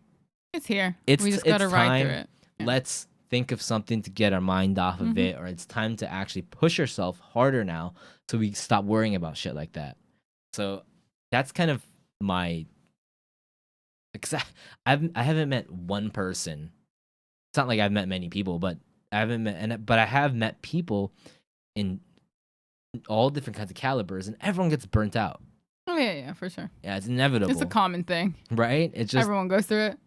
it's here. We just gotta ride through it. Yeah. Let's think of something to get our mind off of it, or it's time to actually push ourselves harder now, so we stop worrying about shit like that. So that's kind of my, because I haven't met one person. It's not like I've met many people, but I have met people in all different kinds of calibers, and everyone gets burnt out. Oh yeah, for sure. Yeah, it's inevitable. It's a common thing, right? It's just, everyone goes through it.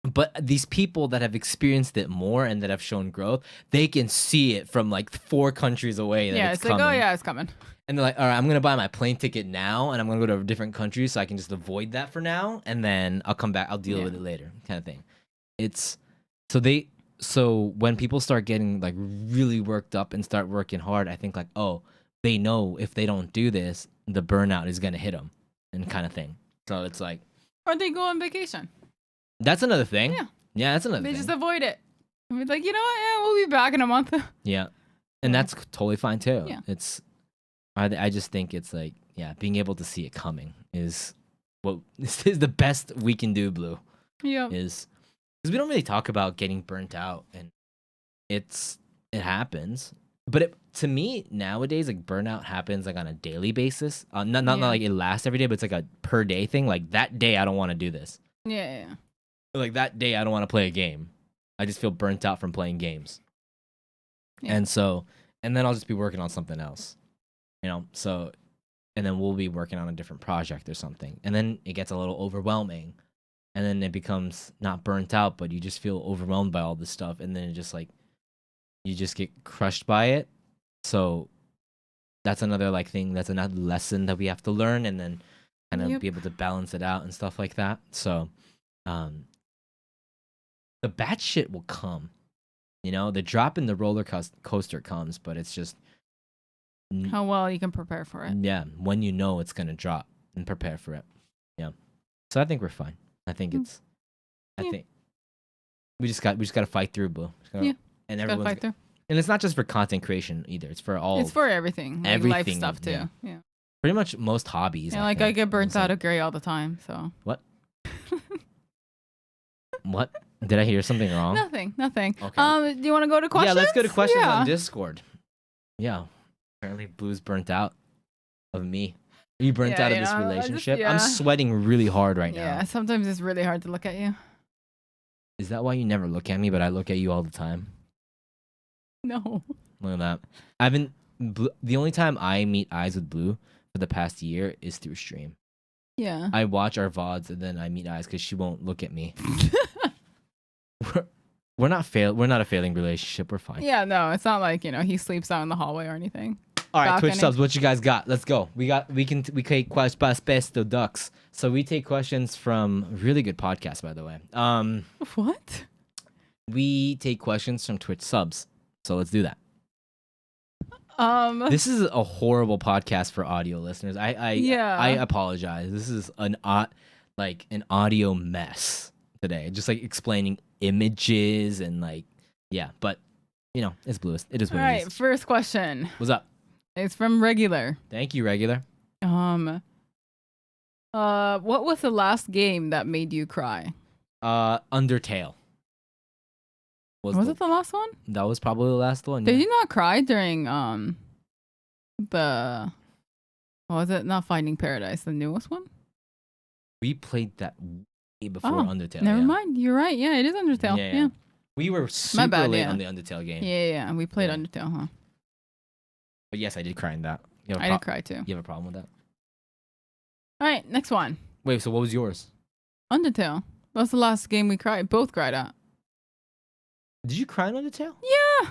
But these people that have experienced it more and that have shown growth, they can see it from like 4 countries away. That it's coming. Like, oh yeah, it's coming. And they're like, all right, I'm gonna buy my plane ticket now, and I'm gonna go to a different country so I can just avoid that for now, and then I'll come back. I'll deal with it later, kind of thing. It's so when people start getting like really worked up and start working hard, I think like, oh, they know if they don't do this, the burnout is gonna hit them, and kind of thing. So it's like, or they go on vacation. That's another thing. Yeah, that's another thing. They just avoid it. And we're like, you know what? Yeah, we'll be back in a month. Yeah, and that's totally fine too. Yeah. I just think it's like, being able to see it coming is the best we can do, Blue. Yeah. Is because we don't really talk about getting burnt out, and it happens. But to me nowadays, like, burnout happens like on a daily basis. Not like it lasts every day, but it's like a per day thing. Like, that day I don't want to do this. Yeah. Like, that day I don't want to play a game. I just feel burnt out from playing games. Yeah. And then I'll just be working on something else. So, and then we'll be working on a different project or something. And then it gets a little overwhelming. And then it becomes not burnt out, but you just feel overwhelmed by all this stuff. And then it just like, you just get crushed by it. So that's another like thing. That's another lesson that we have to learn, and then kind of be able to balance it out and stuff like that. So, the bad shit will come. The drop in the roller coaster comes, but it's just how well you can prepare for it. Yeah, when you know it's gonna drop and prepare for it. Yeah. So I think we're fine. I think I think we just got to fight through, Boo. And everyone's fight through. And it's not just for content creation either. It's for all. It's for everything. Like life stuff too. Yeah. Pretty much most hobbies. Yeah, like I get burnt out of gray all the time. So what? What? Did I hear something wrong? nothing. Okay. Do you want to go to questions? Yeah, let's go to questions on Discord. Yeah. Apparently, Blue's burnt out of me. Are you burnt out of this relationship? I'm sweating really hard right now. Yeah, sometimes it's really hard to look at you. Is that why you never look at me, but I look at you all the time? No. Look at that. The only time I meet eyes with Blue for the past year is through stream. Yeah. I watch our VODs and then I meet eyes because she won't look at me. We're not a failing relationship. We're fine. Yeah, no, it's not like, he sleeps out in the hallway or anything. All right, Twitch subs, what you guys got? Let's go. We take questions Pesto Ducks. So we take questions from really good podcast, by the way. What? We take questions from Twitch subs. So let's do that. This is a horrible podcast for audio listeners. I apologize. This is an audio mess today. Just like explaining images and but it's Blluist. It is what it is. All right, first question. What's up? It's from Regular. Thank you, Regular. What was the last game that made you cry? Undertale. Was it the last one? That was probably the last one. Did you not cry during what was it? Not Finding Paradise, the newest one? We played that way before Undertale. Never mind. You're right. Yeah, it is Undertale. Yeah. We were super late on the Undertale game. Yeah. We played Undertale, huh? But yes, I did cry in that. I did cry too. You have a problem with that? All right, next one. Wait, so what was yours? Undertale. That's the last game we both cried at. Did you cry in Undertale? Yeah.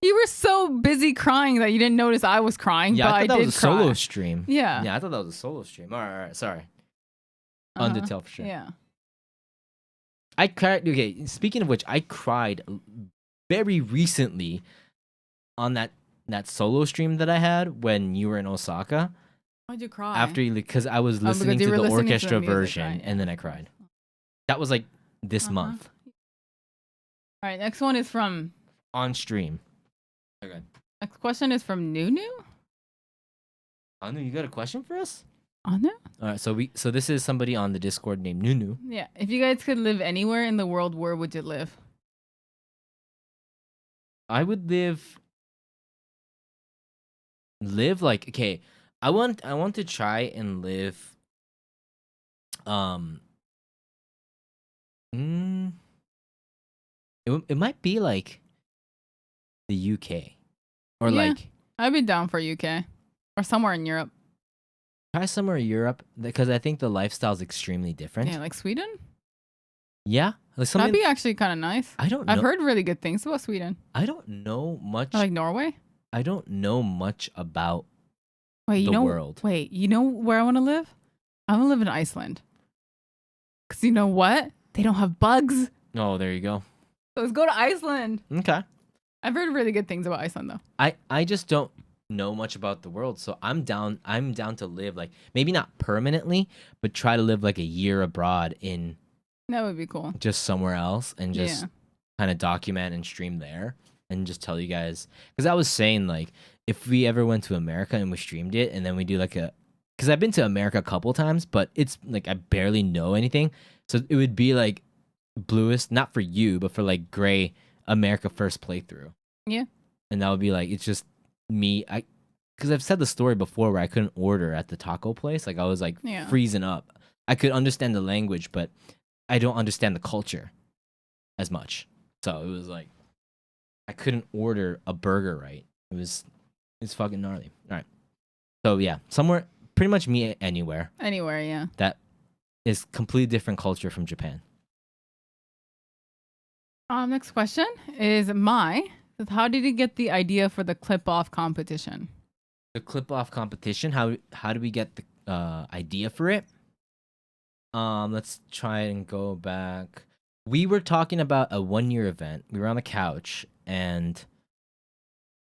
You were so busy crying that you didn't notice I was crying. Yeah, but I thought that did was a cry. solo stream. Yeah. Yeah, I thought that was a solo stream. All right. Sorry. Undertale for sure. Yeah. I cried. Okay, speaking of which, I cried very recently on that solo stream that I had when you were in Osaka. Why'd you cry? Because I was listening to the orchestra version, right? And then I cried. That was like this month. All right, next one is from on stream. Okay. Next question is from Nunu. Anu, you got a question for us? Anu? All right, so this is somebody on the Discord named Nunu. Yeah, if you guys could live anywhere in the world, where would you live? I would live like, okay, I want to try and live it might be like the UK or like I'd be down for UK or somewhere in Europe. Try somewhere in Europe because I think the lifestyle is extremely different. Yeah, like Sweden. Yeah, like that'd be actually kind of nice. I don't know. I've heard really good things about Sweden. I don't know much. Like Norway. I don't know much about the world. Wait, you know where I want to live? I want to live in Iceland. Because you know what? They don't have bugs. Oh, there you go. So let's go to Iceland. Okay. I've heard really good things about Iceland, though. I just don't know much about the world, so I'm down to live like maybe not permanently, but try to live like a year abroad in. That would be cool. Just somewhere else and just kind of document and stream there and just tell you guys. Because I was saying, like, if we ever went to America and we streamed it and then we do like because I've been to America a couple times, but it's like I barely know anything. So it would be like Blluist, not for you, but for like Gray America first playthrough. Yeah. And that would be like, it's just me. Because I've said the story before where I couldn't order at the taco place. Like I was like freezing up. I could understand the language, but I don't understand the culture as much. So it was like I couldn't order a burger right. It's fucking gnarly. All right. So yeah, somewhere pretty much me anywhere. Anywhere, yeah. That is completely different culture from Japan. Next question is how did you get the idea for the clip-off competition? The clip-off competition? How do we get the idea for it? Let's try and go back. We were talking about a 1-year event. We were on the couch and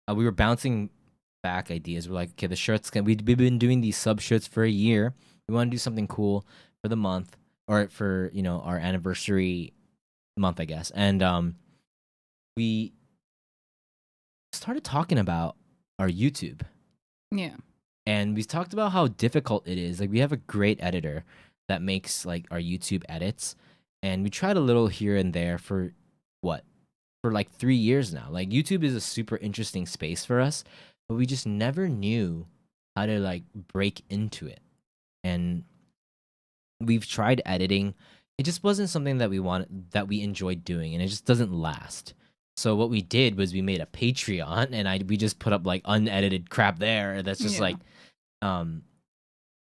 we were bouncing back ideas. We're like, okay, the shirts. We've been doing these sub shirts for a year. We want to do something cool for the month or for our anniversary month, I guess. And we started talking about our YouTube. Yeah. And we talked about how difficult it is. Like we have a great editor that makes like our YouTube edits, and we tried a little here and there for what? For like 3 years now. Like YouTube is a super interesting space for us, but we just never knew how to like break into it. And we've tried editing. It just wasn't something that we enjoyed doing, and it just doesn't last. So what we did was we made a Patreon, and we just put up like unedited crap there. That's just like, um,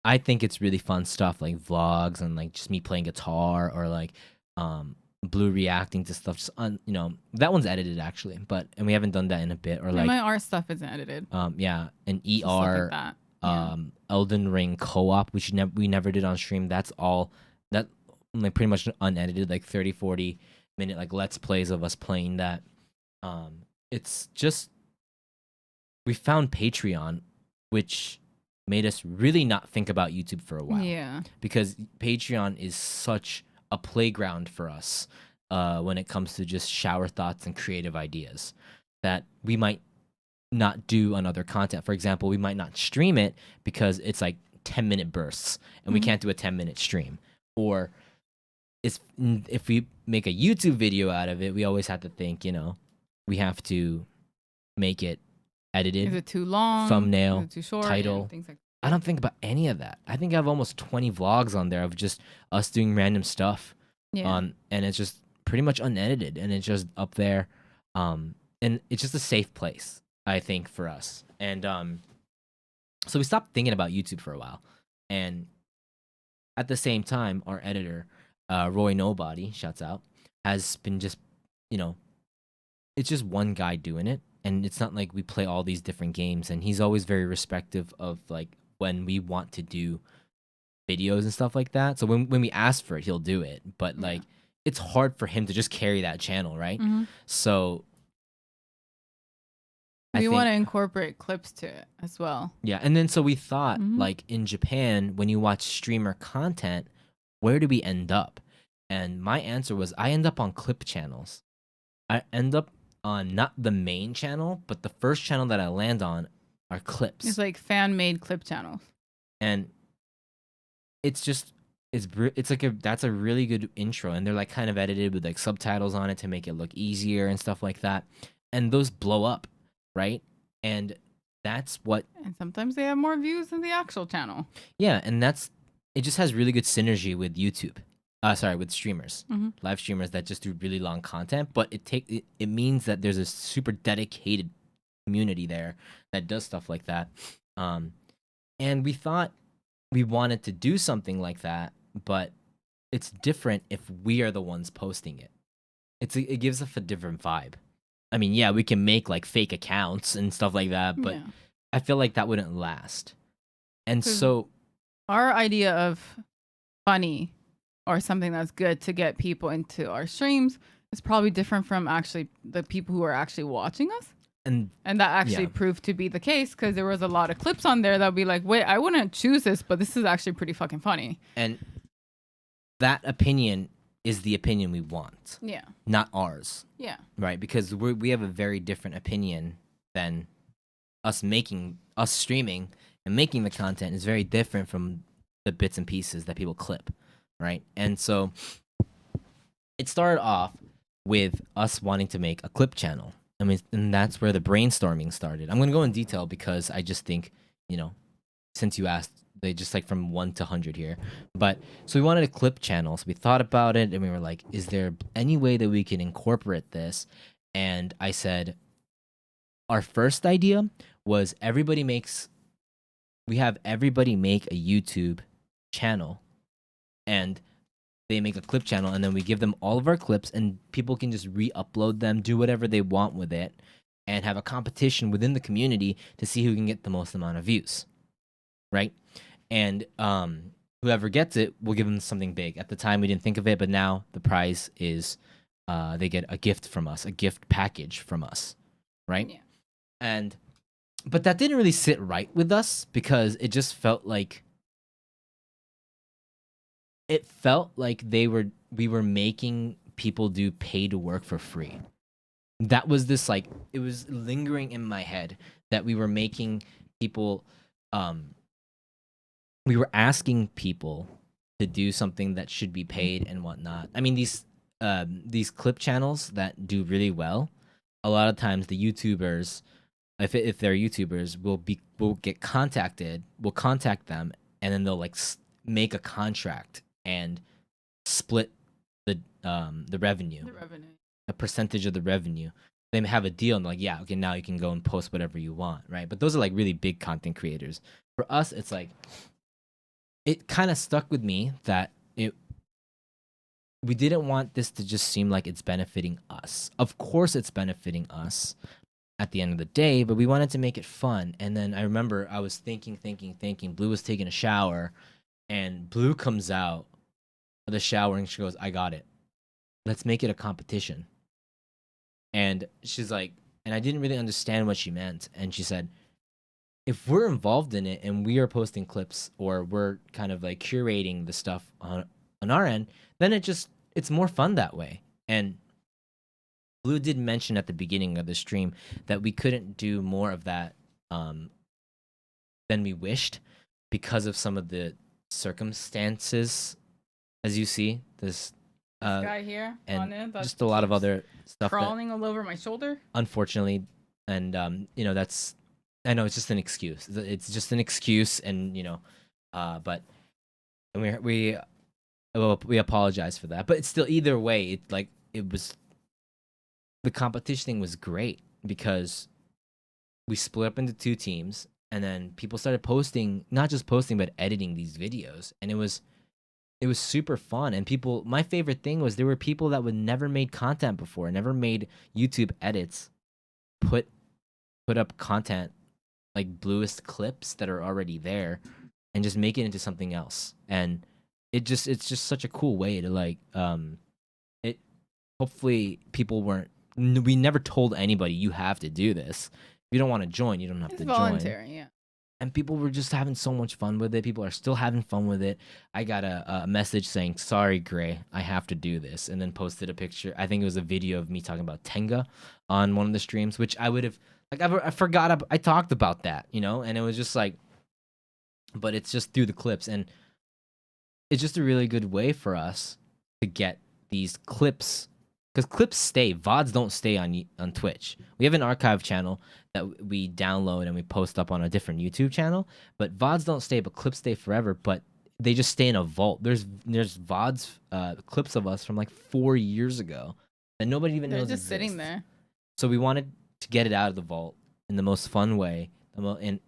I think it's really fun stuff like vlogs and like just me playing guitar or like, Blue reacting to stuff. Just that one's edited actually, and we haven't done that in a bit. Or like my art stuff isn't edited. yeah, an Just stuff like ER that. Yeah. Elden Ring co-op, which we never did on stream. That's all that like pretty much unedited, like 30-40 minute like let's plays of us playing that. It's just we found Patreon, which made us really not think about YouTube for a while. Yeah. Because Patreon is such a playground for us when it comes to just shower thoughts and creative ideas that we might not do on other content. For example, we might not stream it because it's like 10-minute bursts and we can't do a 10-minute stream. Or if we make a YouTube video out of it, we always have to think, we have to make it edited. Is it too long? Thumbnail, Is it too short? title. Things like I don't think about any of that. I think I have almost 20 vlogs on there of just us doing random stuff. Yeah. And it's just pretty much unedited, and it's just up there. And it's just a safe place, I think, for us. And so we stopped thinking about YouTube for a while. And at the same time, our editor, Roy Nobody, shouts out, has been just, it's just one guy doing it. And it's not like we play all these different games. And he's always very respective of like when we want to do videos and stuff like that. So when we ask for it, he'll do it. But like it's hard for him to just carry that channel, right? So we want to incorporate clips to it as well. Yeah, and then so we thought like in Japan, when you watch streamer content, where do we end up? And my answer was I end up on clip channels. I end up on not the main channel, but the first channel that I land on are clips. It's like fan-made clip channels. And it's like that's a really good intro, and they're like kind of edited with like subtitles on it to make it look easier and stuff like that. And those blow up, right? And that's what. And sometimes they have more views than the actual channel. Yeah, and it just has really good synergy with YouTube. With streamers, live streamers that just do really long content. But it means that there's a super dedicated community there that does stuff like that. And we thought we wanted to do something like that, but it's different if we are the ones posting it. It gives us a different vibe. I mean, yeah, we can make like fake accounts and stuff like that, but I feel like that wouldn't last. And so our idea of funny or something that's good to get people into our streams is probably different from actually the people who are actually watching us. And that actually proved to be the case because there was a lot of clips on there that would be like, wait, I wouldn't choose this, but this is actually pretty fucking funny. And that opinion is the opinion we want. Yeah. Not ours. Yeah. Right? Because we have a very different opinion than us streaming and making the content is very different from the bits and pieces that people clip. Right? And so it started off with us wanting to make a clip channel. I mean, and that's where the brainstorming started. I'm going to go in detail because I just think, since you asked, they just like from 1 to 100 here. But so we wanted a clip channel. So we thought about it and we were like, is there any way that we can incorporate this? And I said, our first idea was we have everybody make a YouTube channel and they make a clip channel, and then we give them all of our clips and people can just re-upload them, do whatever they want with it, and have a competition within the community to see who can get the most amount of views, right? And whoever gets it, we'll give them something big. At the time, we didn't think of it, but now the prize is they get a gift from us, a gift package from us, right? Yeah. But that didn't really sit right with us because it just felt like we were making people do pay to work for free. That was this like, it was lingering in my head that we were making people um we were asking people to do something that should be paid and whatnot. I mean, these clip channels that do really well, a lot of times the YouTubers, if they're YouTubers, will get contacted. We'll contact them, and then they'll like make a contract and split the revenue, The revenue. a percentage of the revenue. They have a deal and like, yeah, okay, now you can go and post whatever you want, right? But those are like really big content creators. For us, it's like it kind of stuck with me that we didn't want this to just seem like it's benefiting us. Of course, it's benefiting us at the end of the day, but we wanted to make it fun. And then I remember I was thinking. Blue was taking a shower, and Blue comes out of the shower and she goes, "I got it. Let's make it a competition." And she's like, and I didn't really understand what she meant. And she said, if we're involved in it and we are posting clips or we're kind of like curating the stuff on our end, then it's more fun that way. And Blue did mention at the beginning of the stream that we couldn't do more of that than we wished because of some of the circumstances, as you see this guy here and on it, just a lot of other stuff crawling all over my shoulder. Unfortunately, and that's, I know it's just an excuse. It's just an excuse, and but we apologize for that. But it's still, either way, it was, the competition thing was great because we split up into two teams, and then people started posting, not just posting, but editing these videos, and it was super fun. And people, my favorite thing was there were people that would never made content before, never made YouTube edits, put up content like Blluist clips that are already there and just make it into something else. And it's just such a cool way to like it. Hopefully people weren't, we never told anybody you have to do this. If you don't want to join, you don't have to voluntary, join. yeah. And people were just having so much fun with it. People are still having fun with it. I got a message saying, "Sorry, Gray, I have to do this," and then posted a picture. I think it was a video of me talking about Tenga on one of the streams, which I would have, like, I forgot. I talked about that, and it was just like, but it's just through the clips, and it's just a really good way for us to get these clips, because clips stay. VODs don't stay on Twitch. We have an archive channel that we download and we post up on a different YouTube channel, but VODs don't stay, but clips stay forever. But they just stay in a vault. There's VODs, clips of us from like 4 years ago that nobody even knows just exists. Sitting there. So we wanted to get it out of the vault in the most fun way, and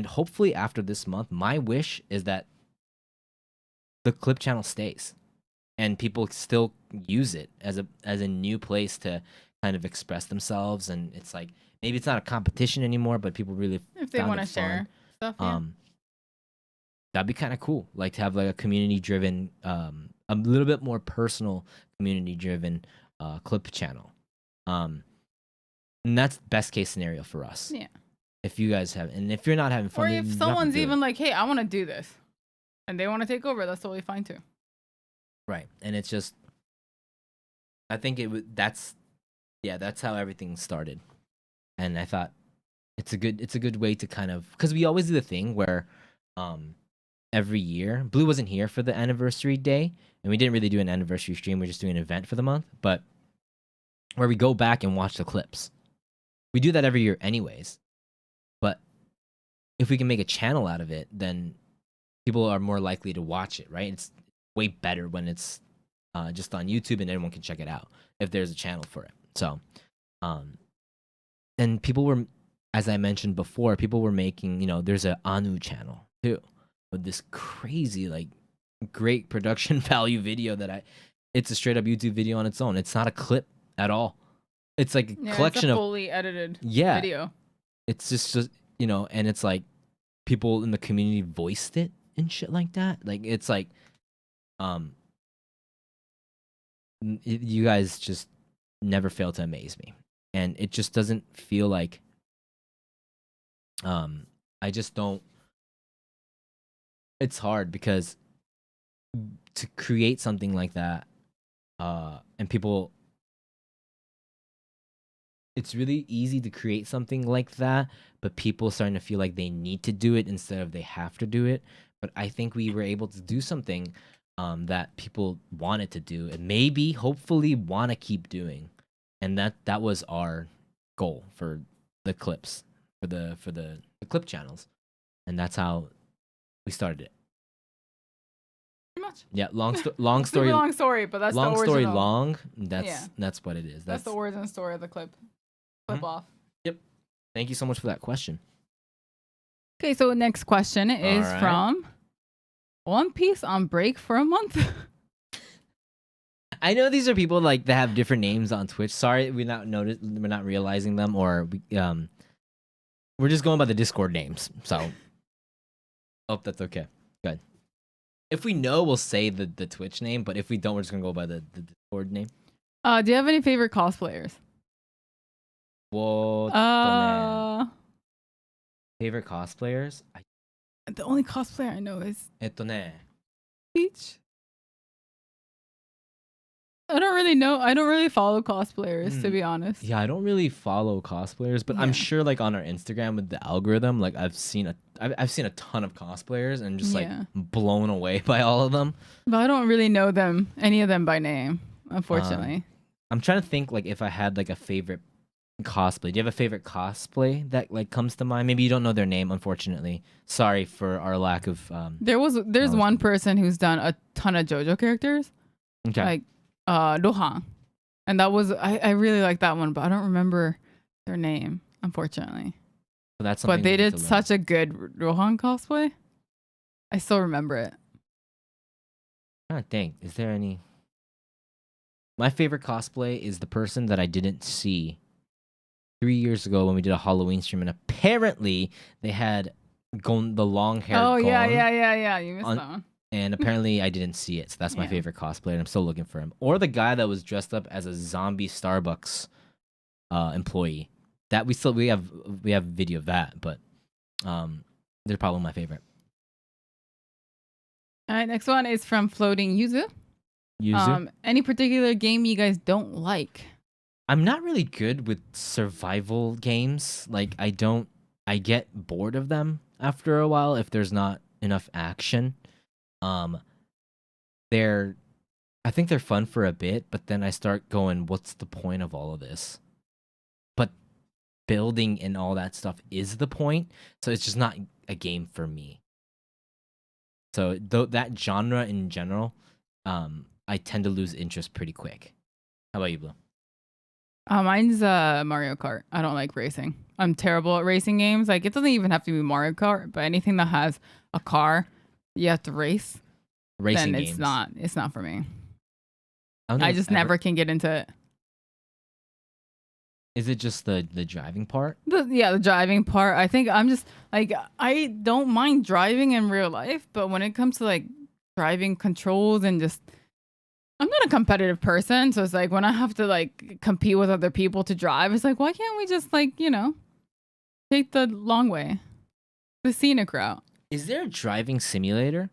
hopefully after this month, my wish is that the clip channel stays and people still use it as a new place to kind of express themselves. And it's like, maybe it's not a competition anymore, but people really, if they want to share stuff, yeah. That'd be kind of cool, like to have like a community driven, a little bit more personal community driven clip channel, and that's best case scenario for us. Yeah, if you guys have, and if you're not having fun, or if someone's even like, hey, I want to do this, and they want to take over, that's totally fine too. Right. And it's just, I think that's how everything started. And I thought it's a good way to kind of, because we always do the thing where every year, Blue wasn't here for the anniversary day, and we didn't really do an anniversary stream, we're just doing an event for the month, but where we go back and watch the clips. We do that every year anyways. But if we can make a channel out of it, then people are more likely to watch it, right? It's way better when it's just on YouTube and anyone can check it out if there's a channel for it. So, and people were, as I mentioned before, people were making, there's a Anu channel too with this crazy, like, great production value video it's a straight up YouTube video on its own. It's not a clip at all. It's like a collection it's a fully edited video. It's just and it's like people in the community voiced it and shit like that. Like, it's like, you guys just never fail to amaze me, and it just doesn't feel like, I just don't. It's hard because to create something like that, and people, it's really easy to create something like that, but people starting to feel like they need to do it instead of they have to do it. But I think we were able to do something that people wanted to do and maybe hopefully want to keep doing. And that was our goal for the clips, for the clip channels. And that's how we started it. Pretty much. Yeah, long Super story long story, but that's long the story original. long. That's Yeah. that's what it is. That's the origin story of the clip. Clip off. Yep. Thank you so much for that question. Okay, so next question is All right. from One Piece on break for a month. I know these are people like that have different names on Twitch. Sorry, we're not realizing them, or we're just going by the Discord names. So, hope that's okay. Good. If we know, we'll say the Twitch name, but if we don't, we're just gonna go by the Discord name. Do you have any favorite cosplayers? Favorite cosplayers? The only cosplayer I know is Peach. I don't really know. I don't really follow cosplayers, to be honest. Yeah, I don't really follow cosplayers, but I'm sure like on our Instagram with the algorithm, like I've seen a ton of cosplayers and just like blown away by all of them. But I don't really know any of them by name, unfortunately. I'm trying to think like if I had like a favorite cosplay. Do you have a favorite cosplay that like comes to mind? Maybe you don't know their name, unfortunately. Sorry for our lack of There's one person who's done a ton of JoJo characters. Okay. Like Rohan. And that was I really like that one, but I don't remember their name, unfortunately. So that's something but they did such a good Rohan cosplay. I still remember it. I think. Is there any? My favorite cosplay is the person that I didn't see 3 years ago when we did a Halloween stream, and apparently they had the long hair. Oh yeah. You missed that one. And apparently I didn't see it, so that's my favorite cosplay, and I'm still looking for him. Or the guy that was dressed up as a zombie Starbucks employee. That we have video of that, but they're probably my favorite. All right, next one is from Floating Yuzu. Any particular game you guys don't like? I'm not really good with survival games. Like I get bored of them after a while if there's not enough action. I think they're fun for a bit, but then I start going, what's the point of all of this? But building and all that stuff is the point, so it's just not a game for me. So that genre in general, I tend to lose interest pretty quick. How about you, Blue? Mine's Mario Kart. I don't like racing. I'm terrible at racing games. Like it doesn't even have to be Mario Kart, but anything that has a car you have to race. Racing then games. It's not for me. I just never can get into it. Is it just the driving part? The driving part. I think I'm just like I don't mind driving in real life, but when it comes to like driving controls and just I'm not a competitive person, so it's like when I have to like compete with other people to drive, it's like why can't we just like, take the long way? The scenic route. Is there a driving simulator?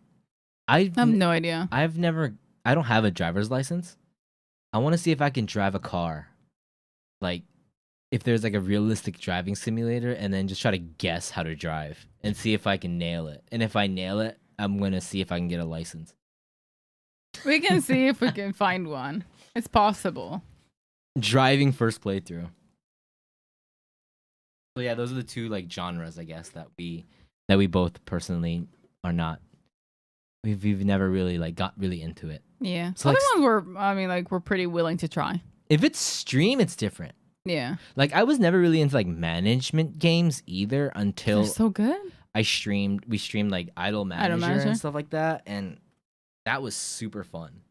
I have no idea. I don't have a driver's license. I want to see if I can drive a car. Like, if there's like a realistic driving simulator, and then just try to guess how to drive and see if I can nail it. And if I nail it, I'm going to see if I can get a license. We can see if we can find one. It's possible. Driving first playthrough. So yeah, those are the two like genres, I guess, that we both personally are not. We've never really like got really into it. Yeah. So other ones we're pretty willing to try. If it's stream, it's different. Yeah. Like I was never really into like management games either until they're so good. We streamed like Idle Manager and stuff like that, and that was super fun.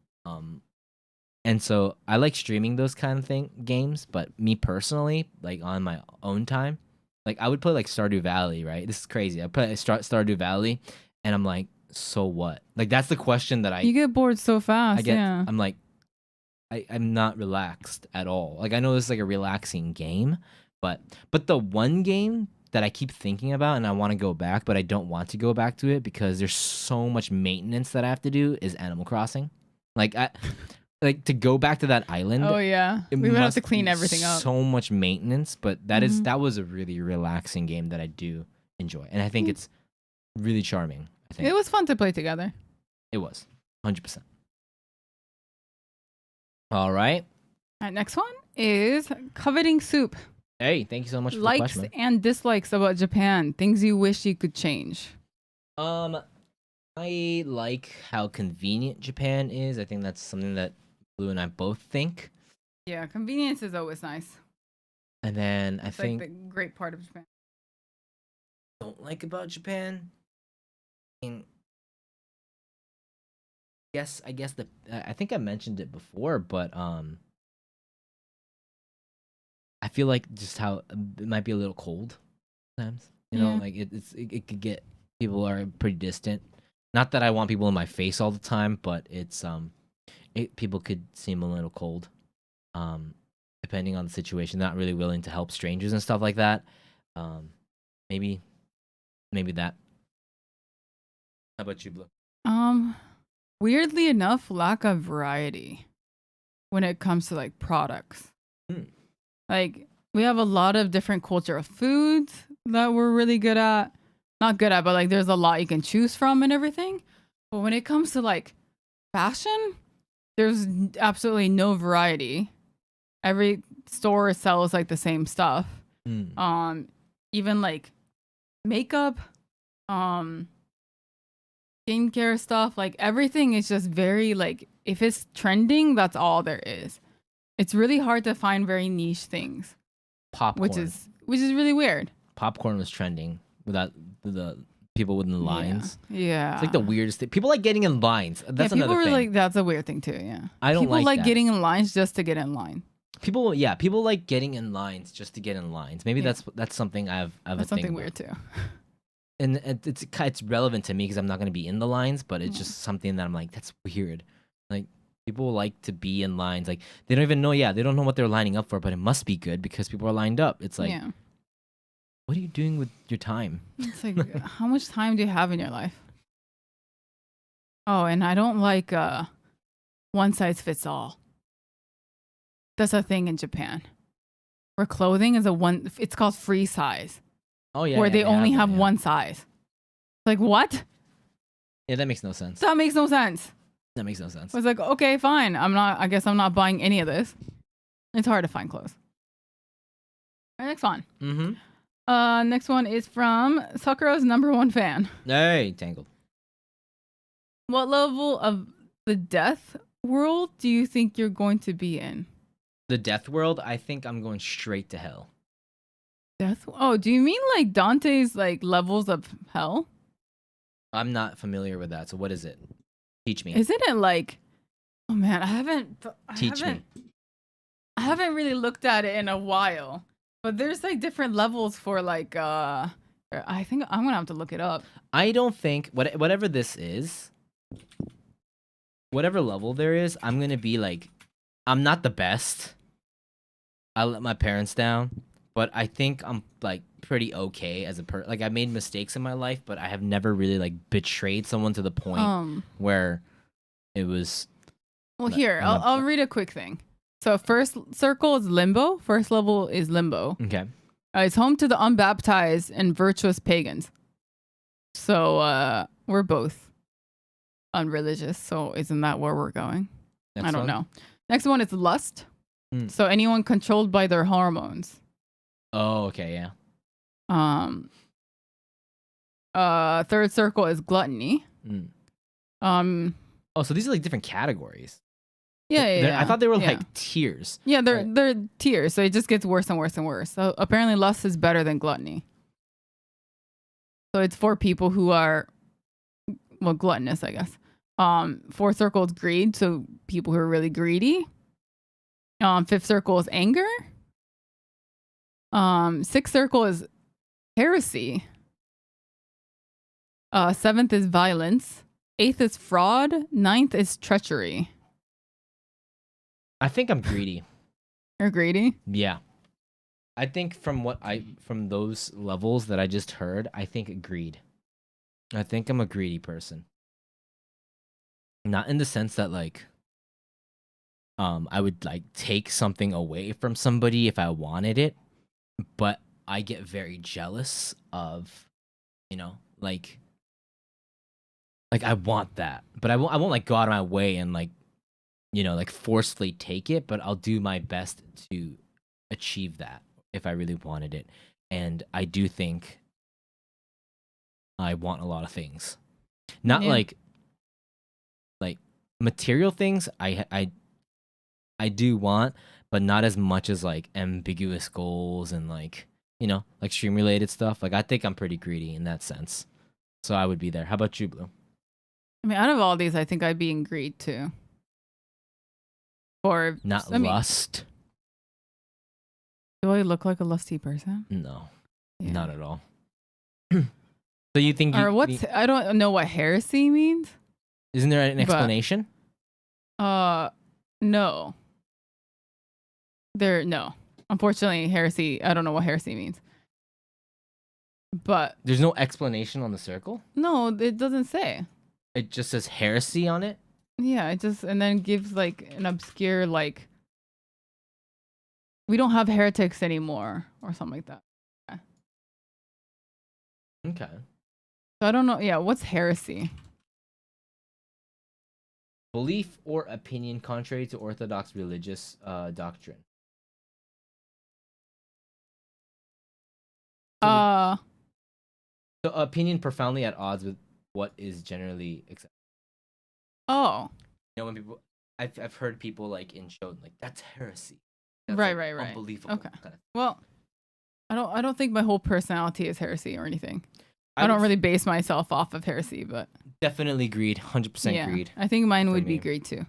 And so I like streaming those kind of games, but me personally, like on my own time, like I would play like Stardew Valley, right? This is crazy. I play Stardew Valley, and I'm like, so what? Like that's the question that you get bored so fast. I'm like, I'm not relaxed at all. Like I know this is like a relaxing game, but the one game that I keep thinking about and I want to go back, but I don't want to go back to it because there's so much maintenance that I have to do is Animal Crossing. Like like to go back to that island. Oh yeah, It we would have to must clean be everything up. so much maintenance, but Mhm. that was a really relaxing game that I do enjoy, and I think it's really charming. I think It was fun to play together. it was 100%. All right. All right, next one is coveting soup. Hey, thank you so much for the Likes question, and dislikes about Japan. Things you wish you could change. man. I like how convenient Japan is. I think that's something that Blue and I both think. Yeah, convenience is always nice. And then I It's like think the great part of Japan. don't like about Japan. I mean, I guess the I think I mentioned it before, but I feel like just how it might be a little cold sometimes. You know, Yeah. like it could get people are pretty distant. Not that I want people in my face all the time, but people could seem a little cold. Um, depending on the situation, not really willing to help strangers and stuff like that. Um, maybe that. How about you, Blue? Um, weirdly enough, lack of variety when it comes to like products. Hmm. Like we have a lot of different culture of foods that we're really good at. Not good at, but like there's a lot you can choose from and everything. But when it comes to like fashion, there's absolutely no variety. Every store sells like the same stuff. Hmm. Even like makeup, um, skincare stuff, like everything is just very like if it's trending, that's all there is. It's really hard to find very niche things, Popcorn. which is really weird. Popcorn was trending without the people within the lines. Yeah. It's like the weirdest thing. People like getting in lines. That's people another were thing. like that's a weird thing too. Yeah. I don't people like that. getting in lines just to get in line. People like getting in lines just to get in lines. Maybe that's something I've That's something weird too. And it's relevant to me because I'm not going to be in the lines, but it's just something that I'm like, that's weird. Like people like to be in lines, like they don't even know. Yeah, they don't know what they're lining up for, but it must be good because people are lined up. It's like, what are you doing with your time? It's like, how much time do you have in your life? Oh, and I don't like one size fits all. That's a thing in Japan, where clothing is it's called free size. Oh yeah, where yeah, they only have that, yeah. one size. Like what? Yeah, that makes no sense. That makes no sense. That makes no sense. I was like, okay, fine. I guess I'm not buying any of this. It's hard to find clothes. All right, next one. Mm-hmm. Next one is from Sakura's #1 fan. Hey, Tangled. What level of the death world do you think you're going to be in? The death world, I think I'm going straight to hell. Death? Oh, do you mean like Dante's like levels of hell? I'm not familiar with that. So what is it? Teach me. Isn't it like? Oh man, I haven't really looked at it in a while. But there's like different levels for like I think I'm gonna have to look it up. I don't think whatever this is, whatever level there is, I'm gonna be like, I'm not the best. I let my parents down, but I think I'm like pretty okay as a like I made mistakes in my life, but I have never really like betrayed someone to the point where it was. Well, here I'll read a quick thing. So first circle is limbo. First level is limbo. Okay. It's home to the unbaptized and virtuous pagans. So we're both unreligious. So isn't that where we're going? I don't know. Next one is lust. So anyone controlled by their hormones. Oh, okay, yeah. Third circle is gluttony. Oh, so these are like different categories. Yeah. I thought they were like tiers. Yeah, they're tiers, so it just gets worse and worse and worse. So apparently lust is better than gluttony. So it's for people who are gluttonous, I guess. Fourth circle is greed, so people who are really greedy. Fifth circle is anger. Sixth circle is heresy. Seventh is violence. Eighth is fraud. Ninth is treachery. I think I'm greedy. You're greedy? Yeah. I think from those levels that I just heard, I think greed. I think I'm a greedy person. Not in the sense that like I would like take something away from somebody if I wanted it, but I get very jealous of, you know, like I want that, but I won't like go out of my way and like, like forcefully take it, but I'll do my best to achieve that if I really wanted it. And I do think I want a lot of things. Not Yeah. like material things I do want, but not as much as like ambiguous goals and like, like stream related stuff. Like I think I'm pretty greedy in that sense. So I would be there. How about you, Blue? I mean, out of all these, I think I'd be in greed too. Or Not I mean, lust? do I look like a lusty person? No. Yeah. Not at all. So you think Or I don't know what heresy means. Isn't there an explanation? No. No. Unfortunately, heresy, I don't know what heresy means. But there's no explanation on the circle? No, it doesn't say. It just says heresy on it? Yeah, and then gives like an obscure like we don't have heretics anymore or something like that. Okay. So I don't know. Yeah, what's heresy? Belief or opinion contrary to orthodox religious doctrine. So opinion profoundly at odds with what is generally accepted. Oh. When people, I've heard people like in shows like that's heresy. That's right. Unbelievable. Okay. Well, I don't think my whole personality is heresy or anything. I don't really base myself off of heresy, but definitely greed, 100% greed. I think mine would be greed too.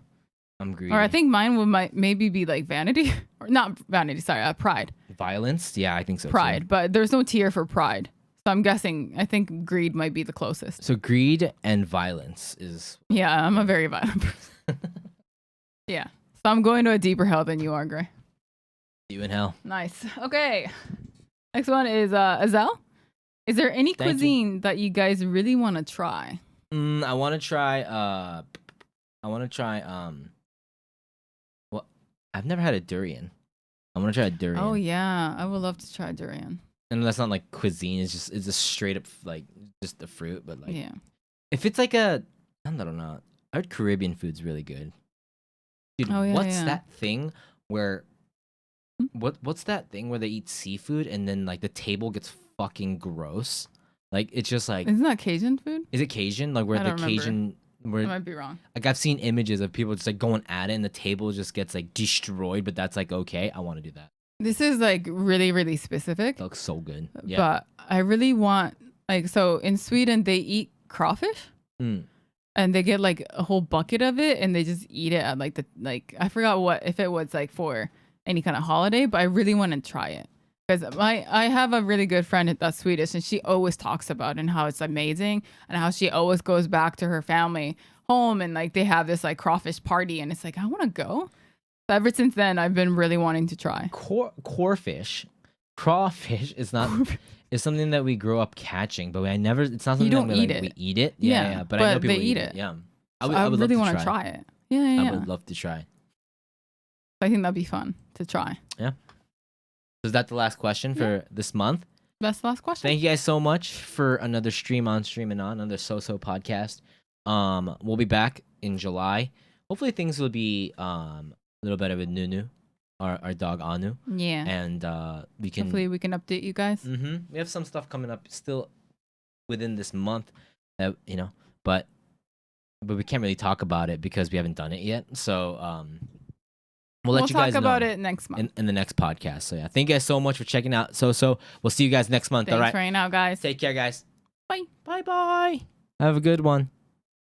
I'm greedy. Or I think mine would maybe be like vanity, or not vanity. Sorry, pride. Violence? Yeah, I think so. Pride, too. But there's no tier for pride, so I'm guessing. I think greed might be the closest. So greed and violence is. Yeah, I'm a very violent person. Yeah, so I'm going to a deeper hell than you are, Gray. You in hell. Nice. Okay. Next one is Azel. Is there any cuisine that you guys really want to try? I want to try. Well, I've never had a durian. I want to try a durian. Oh yeah, I would love to try durian. And that's not like cuisine. It's just straight up like just the fruit. But like, yeah, if it's like I don't know. I heard Caribbean food's really good. Dude, what's that thing where? What's that thing where they eat seafood and then like the table gets fucking gross? Like it's just like isn't that Cajun food? Is it Cajun? Like where the Cajun where I might be wrong. Like I've seen images of people just like going at it and the table just gets like destroyed, but that's like okay. I want to do that. This is like really, really specific. That looks so good. Yeah. But I really want so in Sweden they eat crawfish. And they get like a whole bucket of it and they just eat it at like I forgot if it was like for any kind of holiday, but I really want to try it because I have a really good friend that's Swedish and she always talks about it and how it's amazing and how she always goes back to her family home and like they have this like crawfish party and it's like I want to go. So ever since then I've been really wanting to try. Crawfish is not is something that we grow up catching, but it's not something that we eat it. Yeah, but I know people they eat it. Yeah, I would really want to try it. Yeah. I would love to try. I think that'd be fun to try. Yeah. So is that the last question for this month? That's the last question. Thank you guys so much for another stream on another so podcast. We'll be back in July. Hopefully things will be a little better with Nunu, our dog Anu. Yeah. And hopefully we can update you guys. We have some stuff coming up still within this month that but we can't really talk about it because we haven't done it yet. So We'll let you guys talk about know it next month in the next podcast. So yeah, thank you guys so much for checking out. So we'll see you guys next month. Thanks all right. for hanging out, guys. Take care, guys. Bye. Bye. Have a good one.